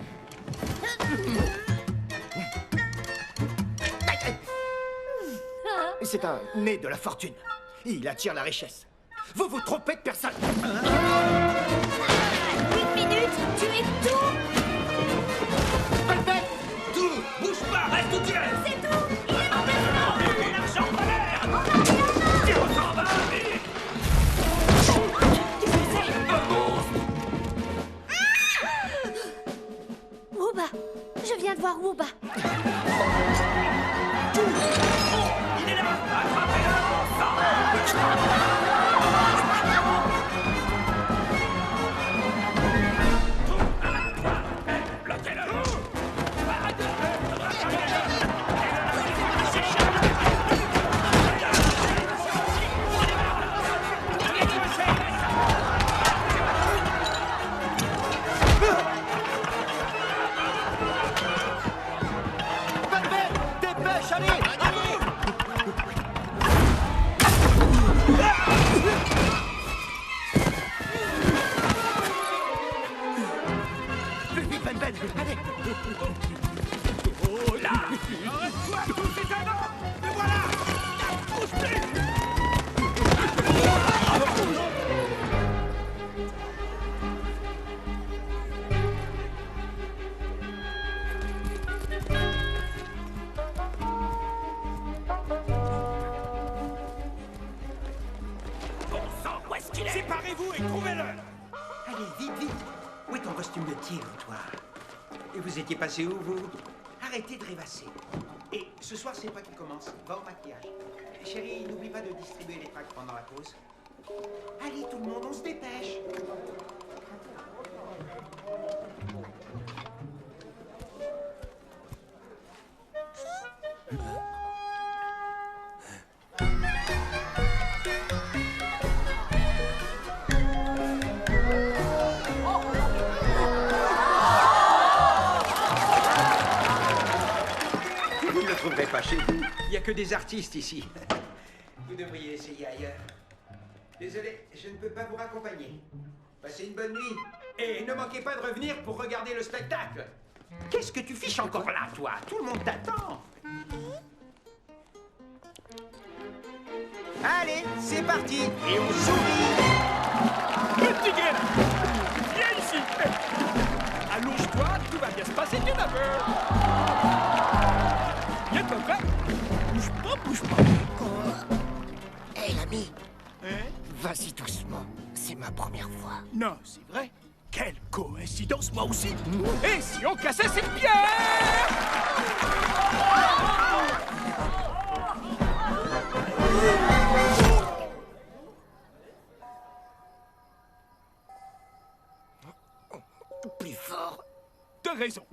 L: C'est un nez de la fortune. Il attire la richesse. Vous vous trompez de personne.
M: 8 minutes, tu es tout.
H: voir Wooba.
N: Il est là! Attrapez-le!
L: Dépêche, allez! Plus vite, Ben, allez!
N: Oh là! Arrête-toi, tous ces anneaux! Me voilà! Bouge plus! Bon sang, où est-ce qu'il est? Séparez-vous et trouvez-le!
A: Allez, vite, vite. Où est ton costume de tigre, toi? Et vous étiez passé où, vous? Arrêtez de rêvasser. Et ce soir, c'est toi qui commence. Va au maquillage. Chérie, n'oublie pas de distribuer les tracts pendant la pause. Allez, tout le monde, on se dépêche. Vous ne le trouverez pas chez vous. Il n'y a que des artistes ici. Vous devriez essayer ailleurs. Désolé, je ne peux pas vous raccompagner. Passez une bonne nuit. Et ne manquez pas de revenir pour regarder le spectacle. Qu'est-ce que tu fiches encore là, toi? Tout le monde t'attend.
C: Allez, c'est parti. Et on sourit.
N: Petit grain! Viens ici! Allonge-toi, tout va bien se passer, tu n'as peur! Viens pas prêt? Bouge pas, bouge pas!
L: Hé, l'ami! Vas-y doucement, c'est ma première fois.
N: Non, c'est vrai? Quelle coïncidence, moi aussi! Et si on cassait cette pierre?
L: Plus fort.
N: T'as raison.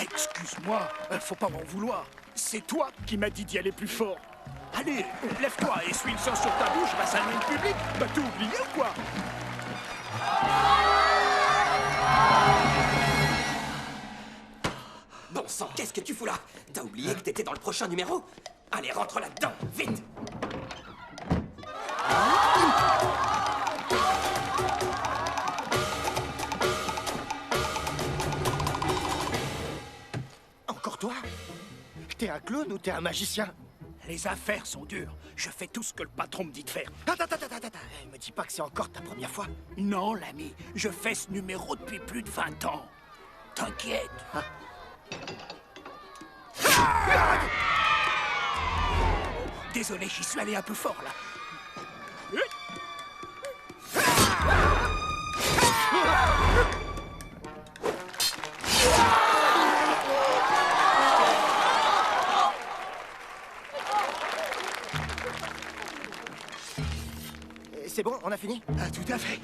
N: Excuse-moi, faut pas m'en vouloir. C'est toi qui m'as dit d'y aller plus fort. Allez, lève-toi et essuie le sang sur ta bouche, va saluer le public. Bah, t'as oublié ou quoi?
O: Bon sang, qu'est-ce que tu fous là? T'as oublié que t'étais dans le prochain numéro? Allez, rentre là-dedans, vite!
L: Encore toi? T'es un clown ou t'es un magicien?
N: Les affaires sont dures. Je fais tout ce que le patron me dit de faire.
L: Attends. Me dis pas que c'est encore ta première fois.
N: Non, l'ami. Je fais ce numéro depuis plus de 20 ans. T'inquiète. Désolé, j'y suis allé un peu fort, là.
L: C'est bon, on a fini?
N: Ah, tout à fait.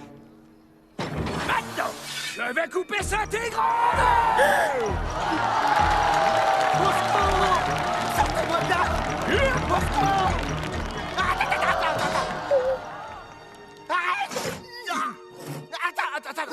N: Maintenant, je vais couper ça intégrante!
L: Sortez-moi de là! Arrête! Attends!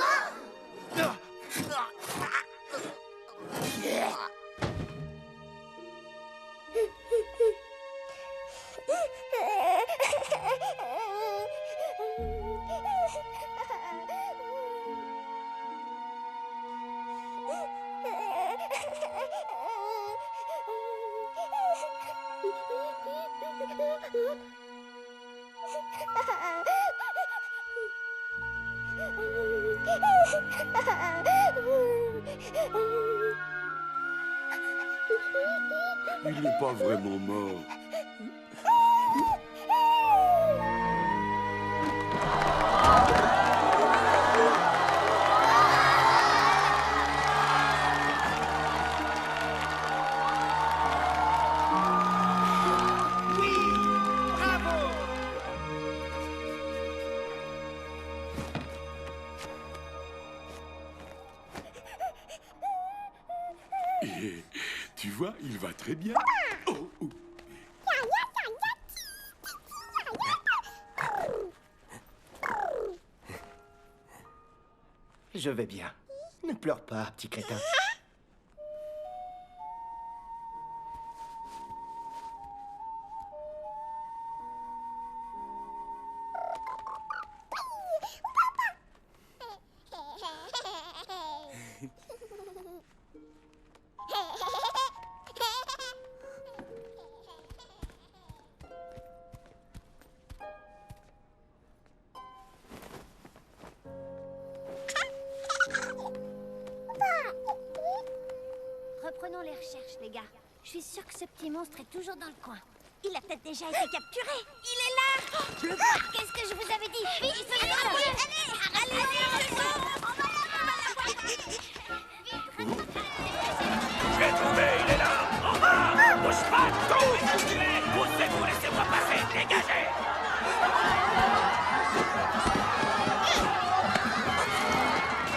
F: Il n'est pas vraiment mort. Tu vois, il va très bien. Oh, oh.
L: Je vais bien. Ne pleure pas, petit crétin.
J: Reprenons les recherches, les gars. Je suis sûre que ce petit monstre est toujours dans le coin. Il a peut-être déjà été capturé. Il est là. Je le vois. Qu'est-ce que je vous avais dit? Vite, allez, allez,
C: Je l'ai trouvé, il est là. En bas. Bouge pas, tous. Poussez-vous, laissez-moi passer. Dégagez.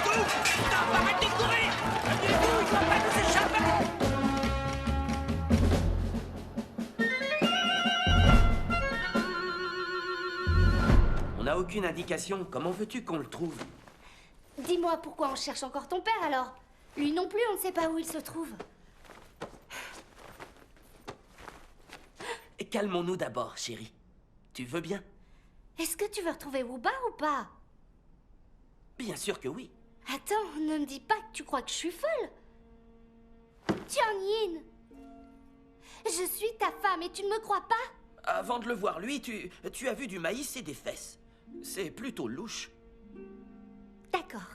C: Tous, stop, arrêtez de courir. Amusez-vous, il ne va pas nous échapper.
I: On n'a aucune indication. Comment veux-tu qu'on le trouve?
H: Dis-moi pourquoi on cherche encore ton père alors? Lui non plus, on ne sait pas où il se trouve.
I: Calmons-nous d'abord, chérie. Tu veux bien?
H: Est-ce que tu veux retrouver Wooba ou pas?
I: Bien sûr que oui.
H: Attends, ne me dis pas que tu crois que je suis folle. Tian-Yin, je suis ta femme et tu ne me crois pas?
I: Avant de le voir, lui, tu as vu du maïs et des fesses. C'est plutôt louche.
H: D'accord.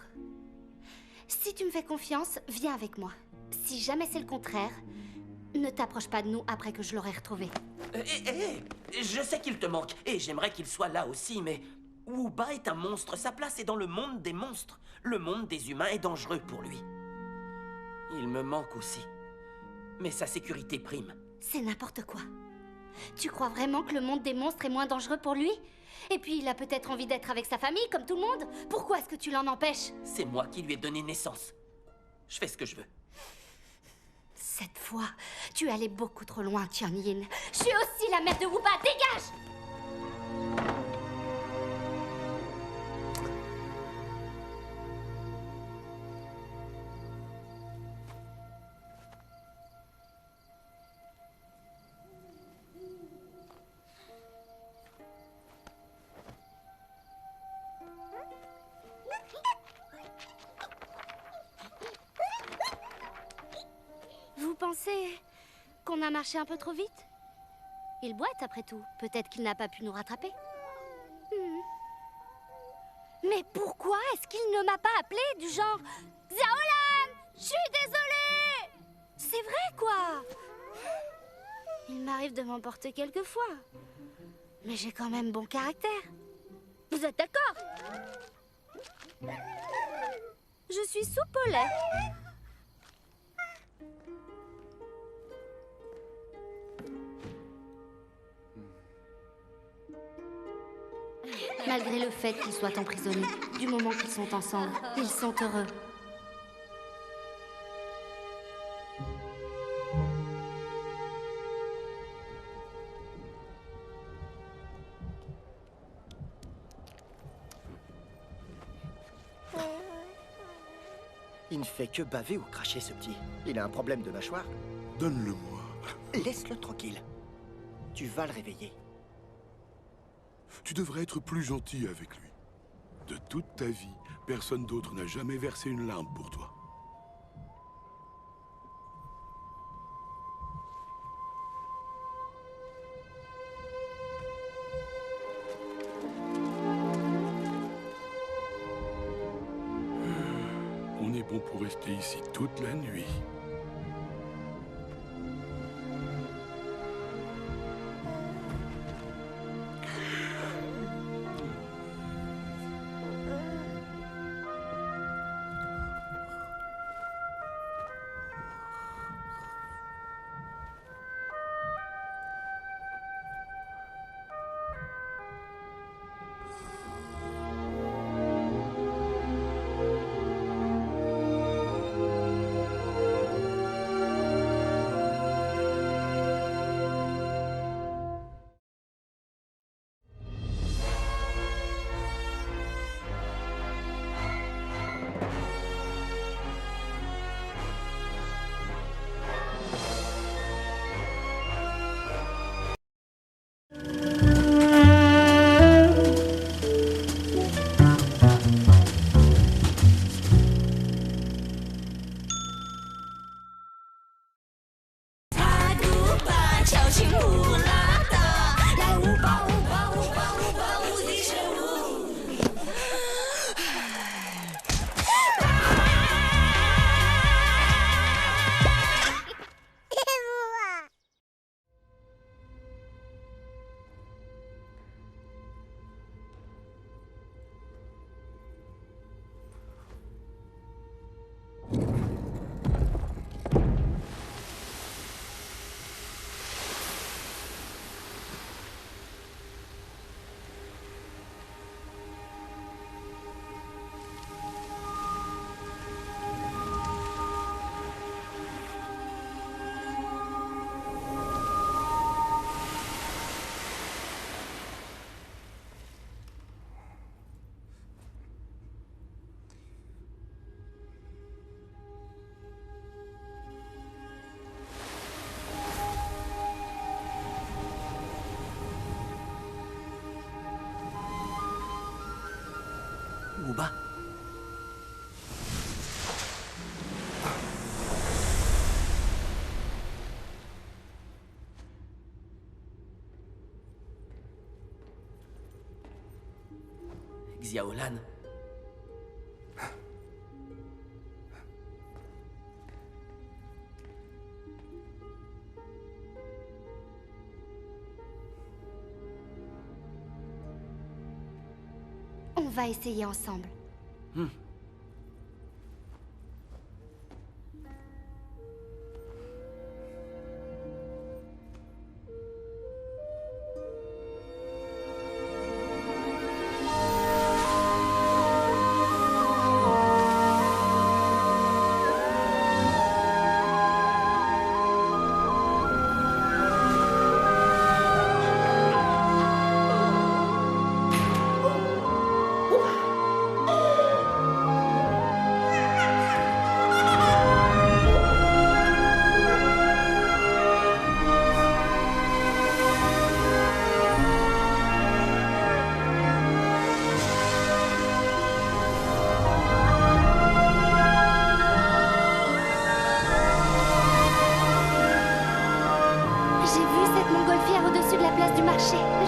H: Si tu me fais confiance, viens avec moi. Si jamais c'est le contraire, ne t'approche pas de nous après que je l'aurai retrouvé.
I: Je sais qu'il te manque, et j'aimerais qu'il soit là aussi, mais... Wooba est un monstre, sa place est dans le monde des monstres. Le monde des humains est dangereux pour lui. Il me manque aussi. Mais sa sécurité prime.
H: C'est n'importe quoi. Tu crois vraiment que le monde des monstres est moins dangereux pour lui? Et puis il a peut-être envie d'être avec sa famille, comme tout le monde. Pourquoi est-ce que tu l'en empêches?
I: C'est moi qui lui ai donné naissance. Je fais ce que je veux.
H: Cette fois, tu es allé beaucoup trop loin, Tian-Yin. Je suis aussi la mère de Wooba, dégage! Vous pensez qu'on a marché un peu trop vite? Il boite après tout. Peut-être qu'il n'a pas pu nous rattraper. Mais pourquoi est-ce qu'il ne m'a pas appelé du genre Xiaolan, je suis désolée. C'est vrai quoi. Il m'arrive de m'emporter quelquefois. Mais j'ai quand même bon caractère. Vous êtes d'accord? Je suis soupe au lait. Malgré le fait qu'ils soient emprisonnés, du moment qu'ils sont ensemble, ils sont heureux.
L: Il ne fait que baver ou cracher, ce petit. Il a un problème de mâchoire.
F: Donne-le-moi.
L: Laisse-le tranquille. Tu vas le réveiller.
F: Tu devrais être plus gentil avec lui. De toute ta vie, personne d'autre n'a jamais versé une larme pour toi. On est bon pour rester ici toute la nuit.
I: Wooba? Xiaolan.
H: On va essayer ensemble.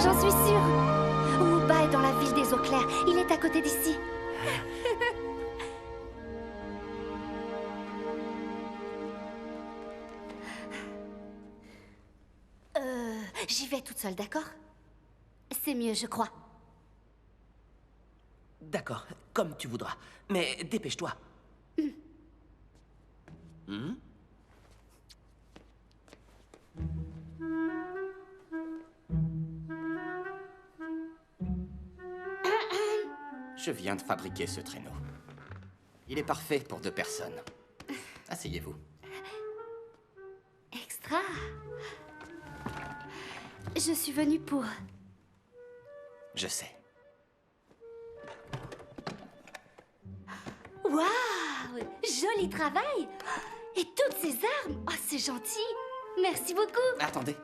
H: J'en suis sûre. Wooba est dans la ville des eaux claires. Il est à côté d'ici. J'y vais toute seule, d'accord? C'est mieux, je crois.
I: D'accord, comme tu voudras. Mais dépêche-toi.
O: Je viens de fabriquer ce traîneau. Il est parfait pour 2 personnes. Asseyez-vous.
H: Extra. Je suis venue pour...
O: Je sais.
H: Waouh! Joli travail! Et toutes ces armes! Oh, c'est gentil! Merci beaucoup!
O: Attendez.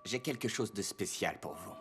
O: J'ai quelque chose de spécial pour vous.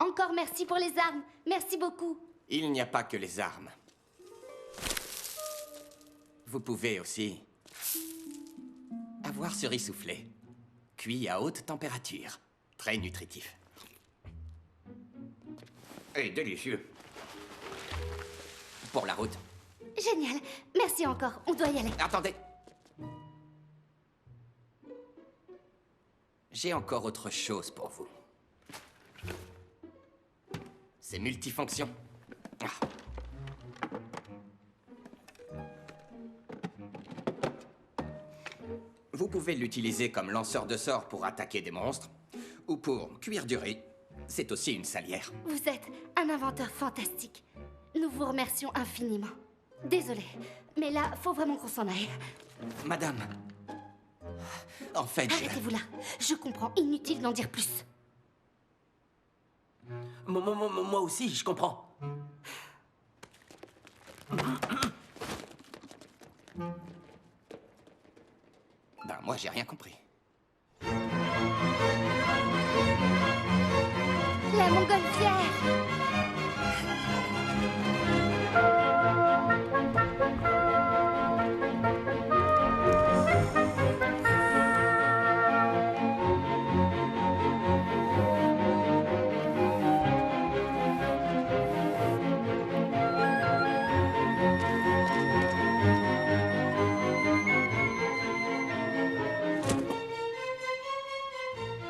H: Encore merci pour les armes. Merci beaucoup.
O: Il n'y a pas que les armes. Vous pouvez aussi avoir ce riz soufflé, cuit à haute température. Très nutritif. Et délicieux. Pour la route.
H: Génial. Merci encore. On doit y aller.
O: Attendez. J'ai encore autre chose pour vous. C'est multifonction. Vous pouvez l'utiliser comme lanceur de sorts pour attaquer des monstres, ou pour cuire du riz. C'est aussi une salière.
H: Vous êtes un inventeur fantastique. Nous vous remercions infiniment. Désolée, mais là, faut vraiment qu'on s'en aille.
O: Madame, en fait...
H: Arrêtez-vous là. Je comprends. Inutile d'en dire plus.
I: Moi aussi, je comprends.
O: Ben, moi, j'ai rien compris.
H: La montgolfière.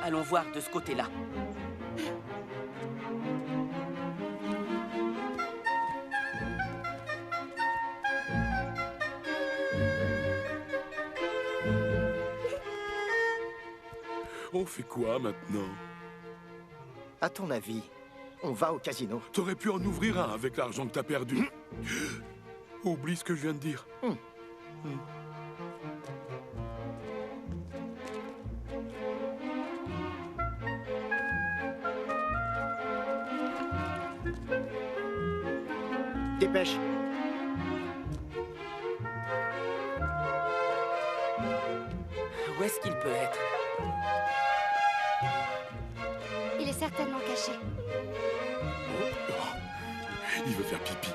I: Allons voir de ce côté-là.
N: On fait quoi maintenant?
L: À ton avis, on va au casino?
N: T'aurais pu en ouvrir un avec l'argent que t'as perdu. Oublie ce que je viens de dire.
L: Dépêche.
I: Où est-ce qu'il peut être?
H: Il est certainement caché.
N: Il veut faire pipi.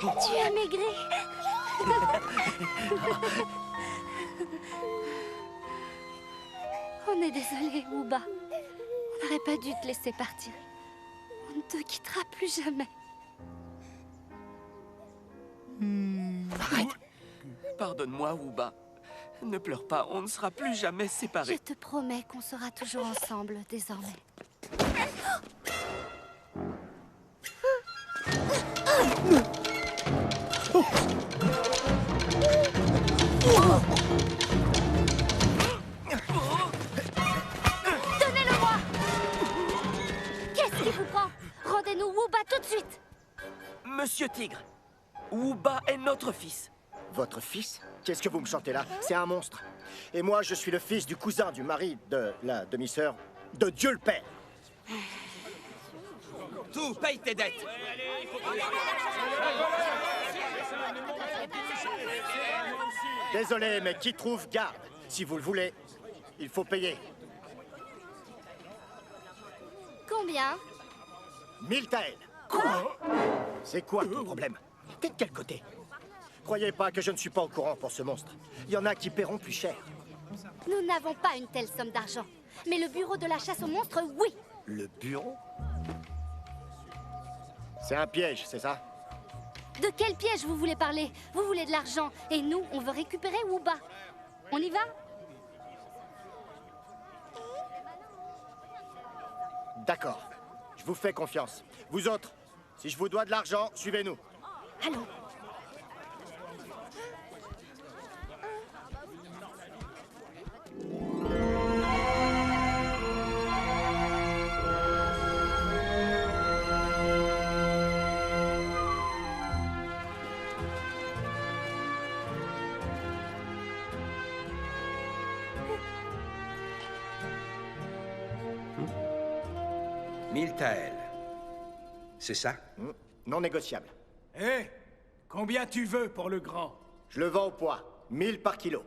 H: Tu as maigri. On est désolé, Wooba. On n'aurait pas dû te laisser partir. On ne te quittera plus jamais.
I: Arrête. Pardonne-moi, Wooba. Ne pleure pas, on ne sera plus jamais séparés.
H: Je te promets qu'on sera toujours ensemble désormais. Donnez-le-moi! Qu'est-ce qui vous prend? Rendez-nous Wooba tout de suite!
I: Monsieur Tigre, Wooba est notre fils.
L: Votre fils? Qu'est-ce que vous me chantez là? C'est un monstre. Et moi, je suis le fils du cousin du mari de la demi-sœur de Dieu le Père.
K: Tout, paye tes dettes.
L: Désolé, mais qui trouve garde. Si vous le voulez, il faut payer.
H: Combien?
L: 1000 taels. Quoi? C'est quoi ton problème? T'es de quel côté? Croyez pas que je ne suis pas au courant pour ce monstre. Il y en a qui paieront plus cher.
H: Nous n'avons pas une telle somme d'argent. Mais le bureau de la chasse aux monstres, oui!
L: Le bureau? C'est un piège, c'est ça?
H: De quel piège vous voulez parler? Vous voulez de l'argent, et nous, on veut récupérer Wooba. On y va?
L: D'accord. Je vous fais confiance. Vous autres, si je vous dois de l'argent, suivez-nous.
H: Allons.
A: Taels. C'est ça?
L: Non négociable.
C: Hé, combien tu veux pour le grand?
L: Je le vends au poids. 1000 par kilo.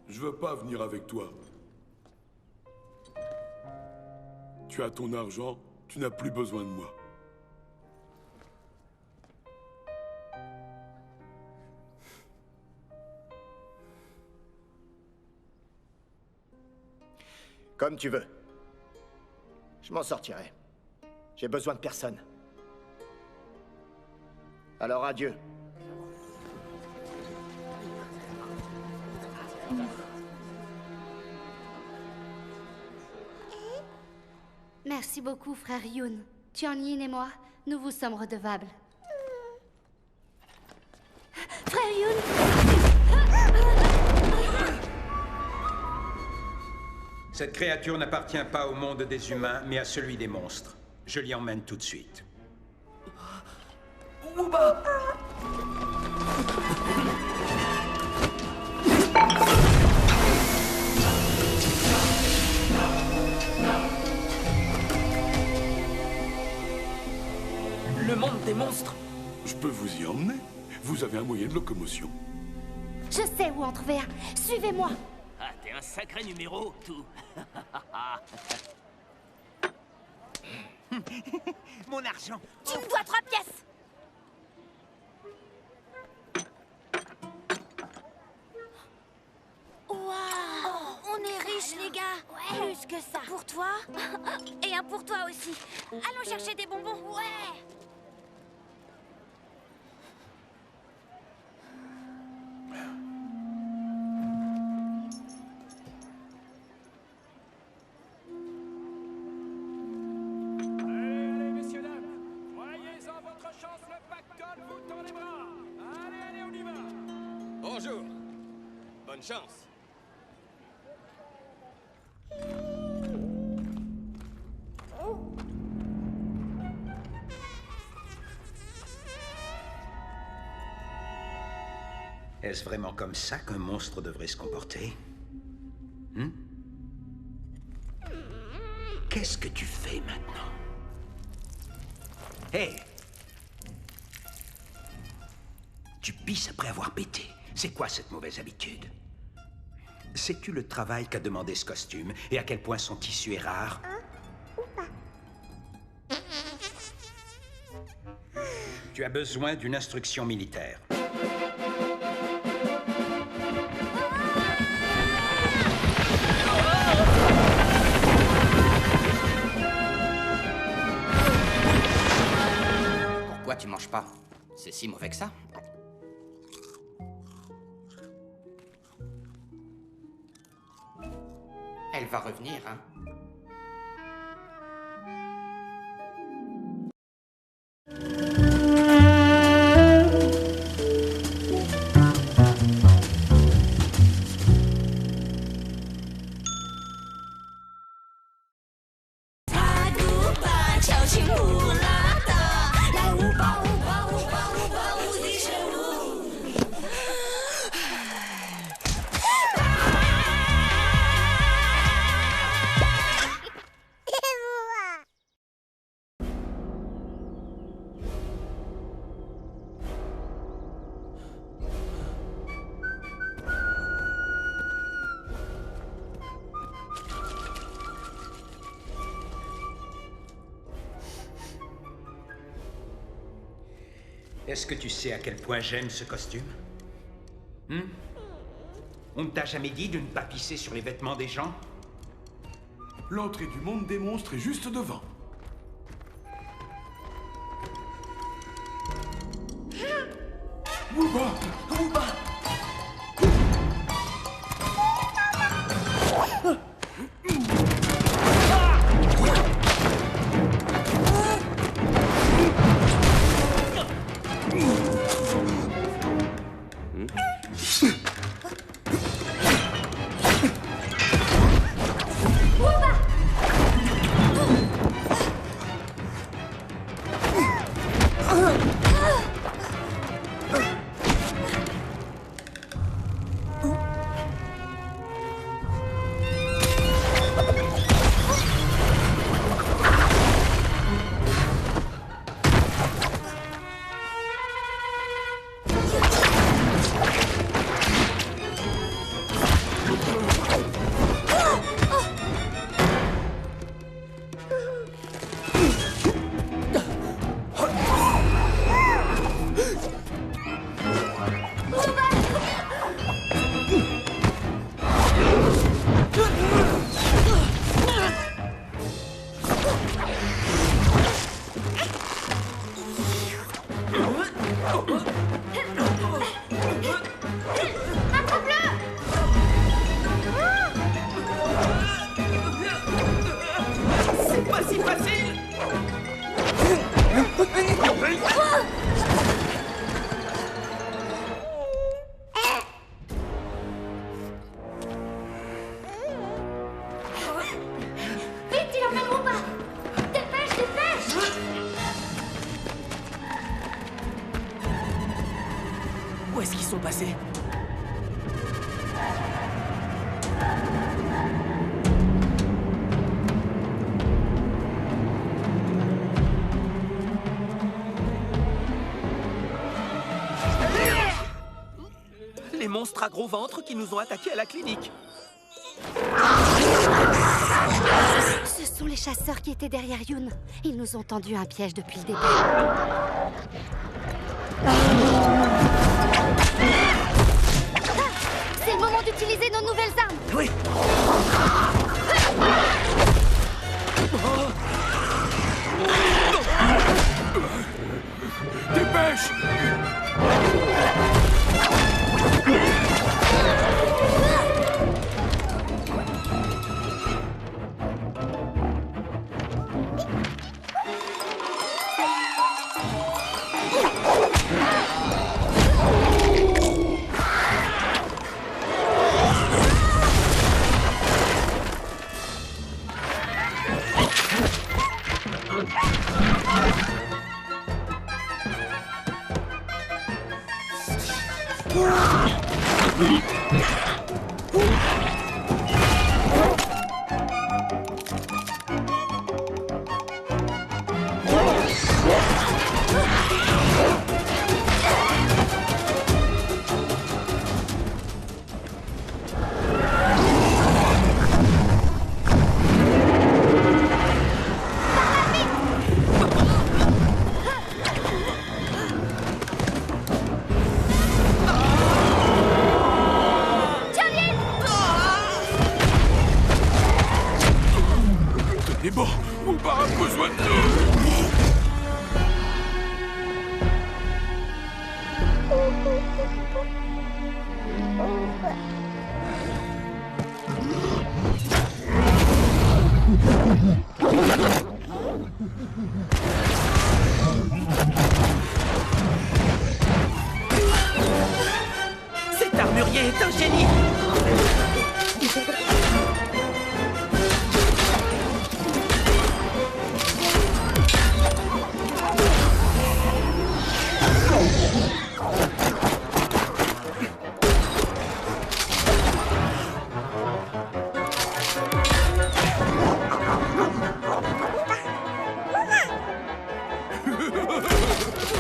F: Je veux pas venir avec toi. tu as ton argent, tu n'as plus besoin de moi.
L: Comme tu veux. Je m'en sortirai. J'ai besoin de personne. Alors adieu.
H: Merci beaucoup, frère Yoon. Tianyin et moi, nous vous sommes redevables. Frère Yoon!
A: Cette créature n'appartient pas au monde des humains, mais à celui des monstres. Je l'y emmène tout de suite.
I: Wooba! Le monde des monstres!
F: Je peux vous y emmener. Vous avez un moyen de locomotion.
H: Je sais où en trouver un. Suivez-moi.
I: Ah, t'es un sacré numéro, tout.
C: Mon argent.
J: Tu me dois 3 pièces. Waouh, on est riches, les gars. Plus que ça. Pour toi et un pour toi aussi. Allons chercher des bonbons. Ouais.
N: Allez, messieurs, dames. Voyez-en votre chance, le pactole vous tend les bras. Allez, on y va.
K: Bonjour. Bonne chance.
A: Est-ce vraiment comme ça qu'un monstre devrait se comporter? Qu'est-ce que tu fais maintenant? Hé! Tu pisses après avoir pété. C'est quoi cette mauvaise habitude? Sais-tu le travail qu'a demandé ce costume et à quel point son tissu est rare? Tu as besoin d'une instruction militaire.
O: Pourquoi tu manges pas? C'est si mauvais que ça? Elle va revenir, hein?
A: Est-ce que tu sais à quel point j'aime ce costume? On ne t'a jamais dit de ne pas pisser sur les vêtements des gens?
F: L'entrée du monde des monstres est juste devant. Wooba!
I: Wooba! C'est pas si facile.
H: Vite, il emmène Wooba. Dépêche, dépêche.
I: Où est-ce qu'ils sont passés? Les monstres à gros ventre qui nous ont attaqués à la clinique.
H: Ce sont les chasseurs qui étaient derrière Yoon. Ils nous ont tendu un piège depuis le départ. C'est le moment d'utiliser nos nouvelles armes.
I: Oui.
N: Dépêche! C'est bon, Wooba a besoin de nous.
I: Cet armurier est un génie.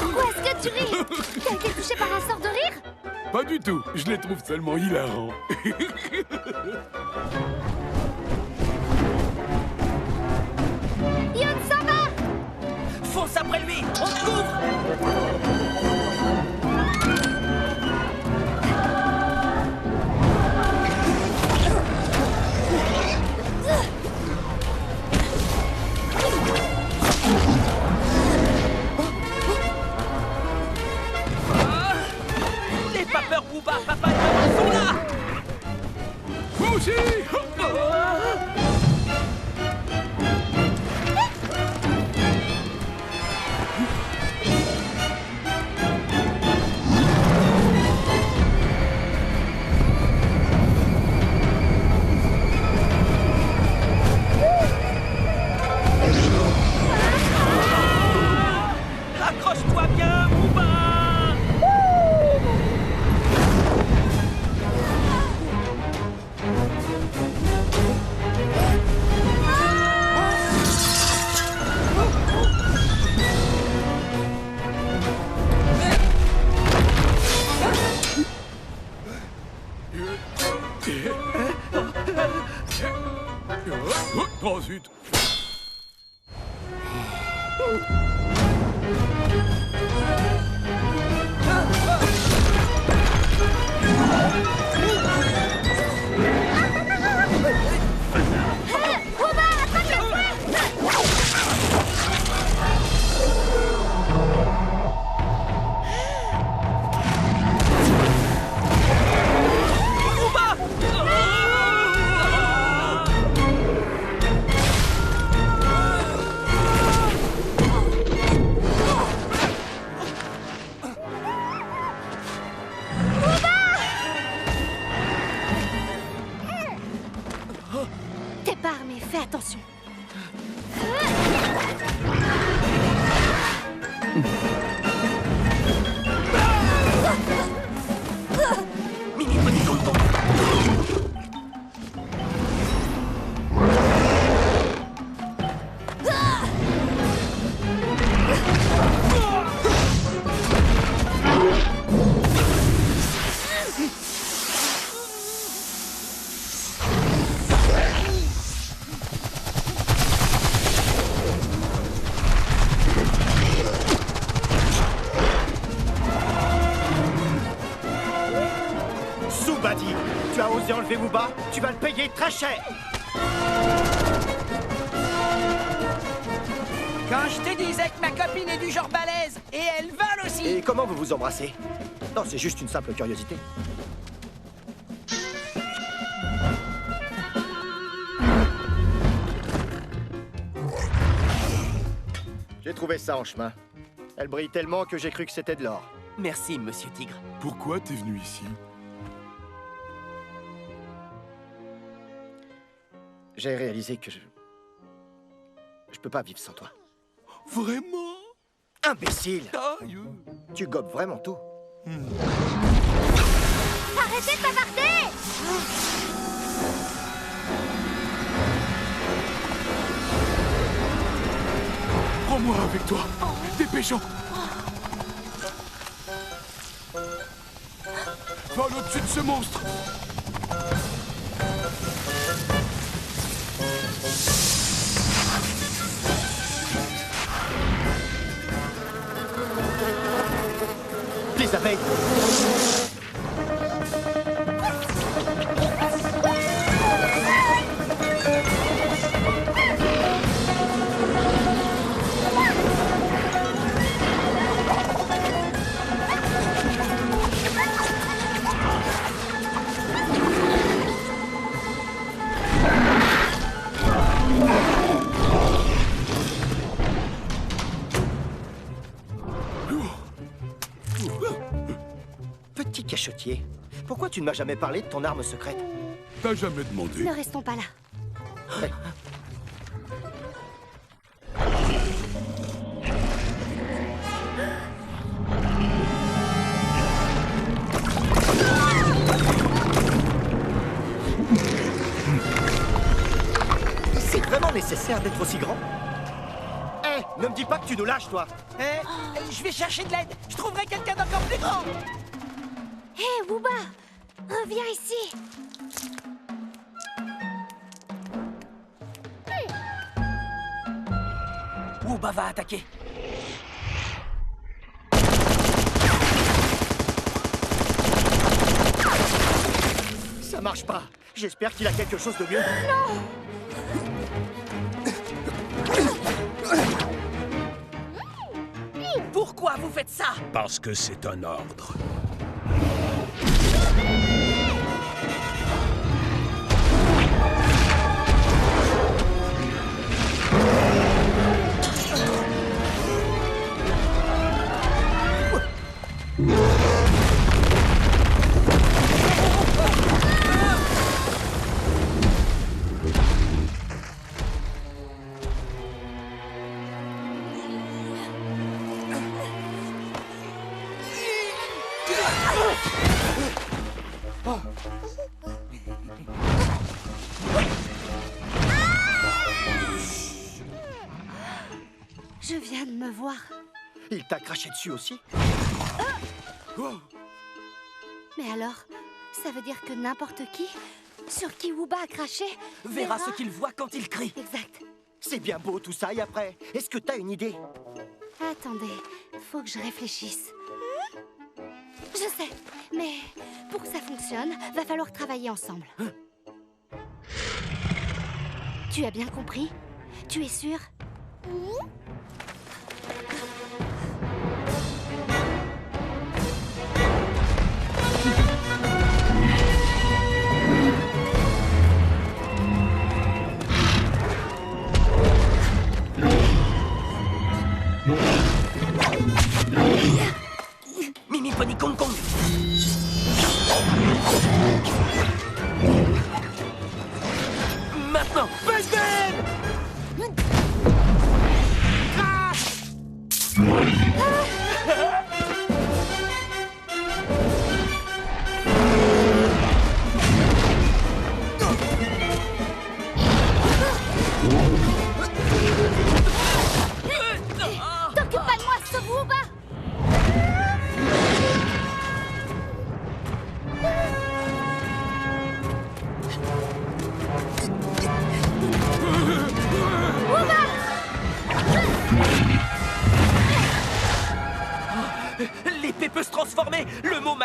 H: Pourquoi est-ce que tu ris? T'as été touché par un sort de rire?
N: Pas du tout, je les trouve seulement hilarants.
H: Yoon s'en va!
I: Fonce après lui. On te couvre. N'aie pas peur, Wooba. Papa et maman sont là.
N: Vous aussi!
I: Accroche-toi bien, Wooba.
N: Oh zut!
H: Attention.
I: Mini Pony Kong Kong.
L: Soubadi, tu as osé enlever Wooba, tu vas le payer très cher.
C: Quand je te disais que ma copine est du genre balèze, et elle vole aussi.
L: Et comment vous vous embrassez? Non, c'est juste une simple curiosité. J'ai trouvé ça en chemin. Elle brille tellement que j'ai cru que c'était de l'or.
I: Merci, Monsieur Tigre.
F: Pourquoi t'es venu ici?
L: J'ai réalisé que je peux pas vivre sans toi.
F: Vraiment?
L: Imbécile! Tu gobes vraiment tout.
J: Arrêtez de bavarder!
F: Prends-moi avec toi. Dépêchons. Vole au-dessus de ce monstre.
L: Les abeilles! Petit cachotier, pourquoi tu ne m'as jamais parlé de ton arme secrète?
F: T'as jamais demandé.
H: Ne restons pas là.
L: C'est vraiment nécessaire d'être aussi grand? Hé, ne me dis pas que tu nous lâches, toi!
C: Je vais chercher de l'aide. Je trouverai quelqu'un d'encore plus grand.
H: Hé, Wooba! Reviens ici!
I: Wooba va attaquer.
L: Ça marche pas. J'espère qu'il a quelque chose de mieux.
H: Non!
I: Pourquoi vous faites ça?
P: Parce que c'est un ordre.
H: Je viens de me voir.
L: Il t'a craché dessus aussi?
H: Mais alors, ça veut dire que n'importe qui, sur qui Wooba a craché,
I: Verra ce qu'il voit quand il crie.
H: Exact.
L: C'est bien beau tout ça, et après, est-ce que t'as une idée?
H: Attendez, faut que je réfléchisse. Je sais, mais pour que ça fonctionne, va falloir travailler ensemble. Tu as bien compris? Tu es sûr?
I: Mini Pony Kong Kong. Maintenant, Buzzman!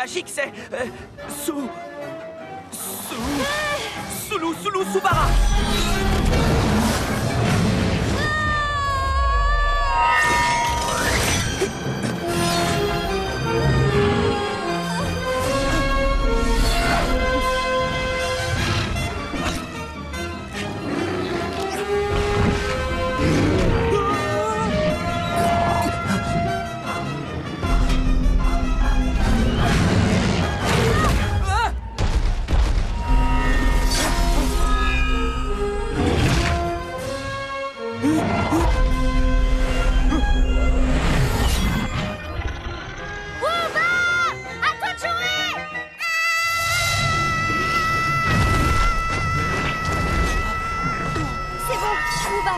I: magique, c'est... Sulu Subara.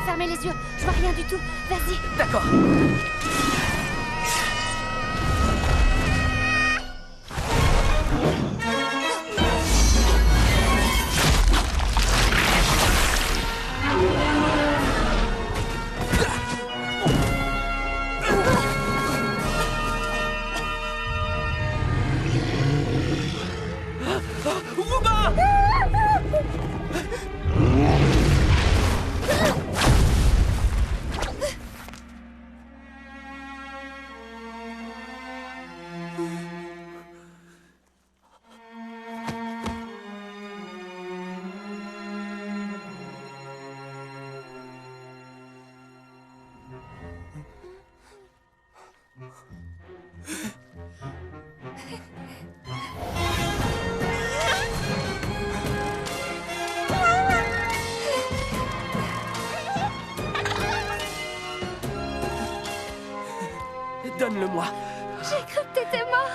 H: Fermez les yeux, je vois rien du tout. Vas-y.
I: D'accord. Donne-le-moi.
H: J'ai cru que t'étais mort.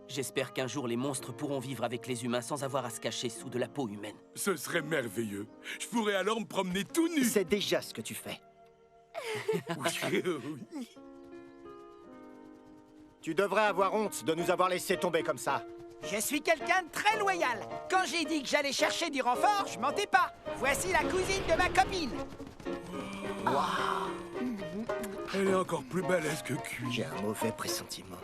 I: J'espère qu'un jour les monstres pourront vivre avec les humains sans avoir à se cacher sous de la peau humaine.
Q: Ce serait merveilleux. Je pourrais alors me promener tout nu.
L: C'est déjà ce que tu fais.
Q: Oui.
L: Tu devrais avoir honte de nous avoir laissé tomber comme ça.
C: Je suis quelqu'un de très loyal. Quand j'ai dit que j'allais chercher du renfort, je mentais pas. Voici la cousine de ma copine.
L: Wow.
Q: Elle est encore plus balèze que cuit.
L: J'ai un mauvais pressentiment.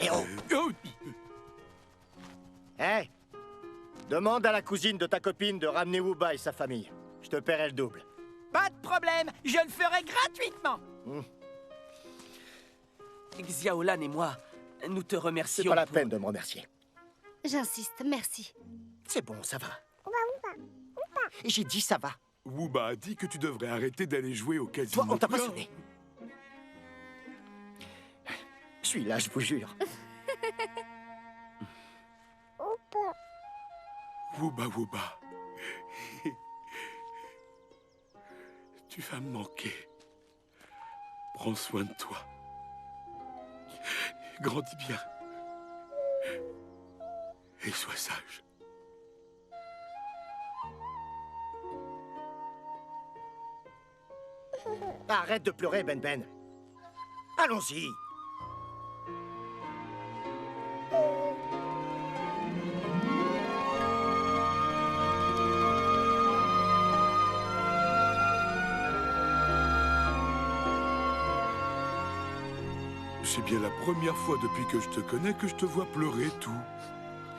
C: Et oh!
L: Hé! Demande à la cousine de ta copine de ramener Wuba et sa famille. Je te paierai le double.
C: Pas de problème, je le ferai gratuitement.
I: Xiaolan et moi, nous te remercions.
L: C'est pas la peine de me remercier.
H: J'insiste, merci.
L: C'est bon, ça va. J'ai dit ça va.
Q: Wuba a dit que tu devrais arrêter d'aller jouer au casino.
L: Toi, on t'a pas sonné. Je suis là, je vous jure.
Q: Wuba. Tu vas me manquer. Prends soin de toi. Grandis bien. Et sois sage.
L: Arrête de pleurer, Ben. Allons-y.
Q: C'est bien la première fois depuis que je te connais que je te vois pleurer tout.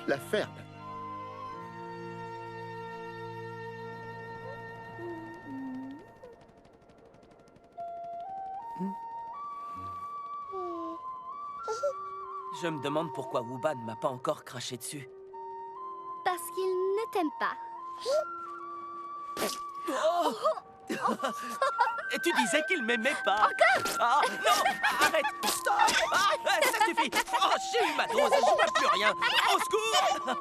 L: La ferme.
I: Je me demande pourquoi Wuba ne m'a pas encore craché dessus.
H: Parce qu'il ne t'aime pas.
I: Oh Et tu disais qu'il m'aimait pas.
H: Encore
I: Ah, non. Arrête. Stop. Ah, ça suffit. Oh, j'ai eu ma dose. Je vois plus rien. Au secours.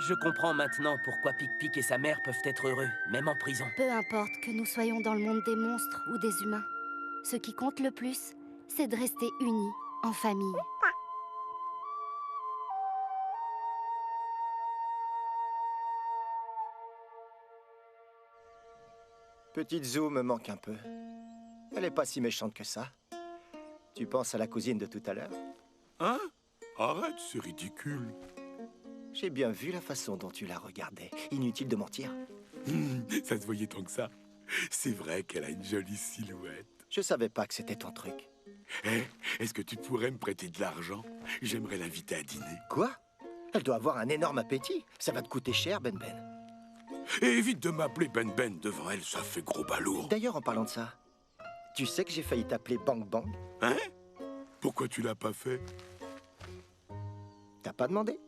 I: Je comprends maintenant pourquoi Pic-Pic et sa mère peuvent être heureux, même en prison.
H: Peu importe que nous soyons dans le monde des monstres ou des humains. Ce qui compte le plus, c'est de rester unis, en famille.
L: Petite Zou me manque un peu. Elle est pas si méchante que ça. Tu penses à la cousine de tout à l'heure?
Q: Hein? Arrête, c'est ridicule.
L: J'ai bien vu la façon dont tu la regardais. Inutile de mentir.
Q: Ça se voyait tant que ça. C'est vrai qu'elle a une jolie silhouette.
L: Je savais pas que c'était ton truc.
Q: Eh, est-ce que tu pourrais me prêter de l'argent? J'aimerais l'inviter à dîner.
L: Quoi? Elle doit avoir un énorme appétit. Ça va te coûter cher, Ben Ben.
Q: Et évite de m'appeler Ben Ben devant elle, ça fait gros balourd.
L: D'ailleurs, en parlant de ça, tu sais que j'ai failli t'appeler Bang Bang?
Q: Hein? Pourquoi tu l'as pas fait?
L: T'as pas demandé?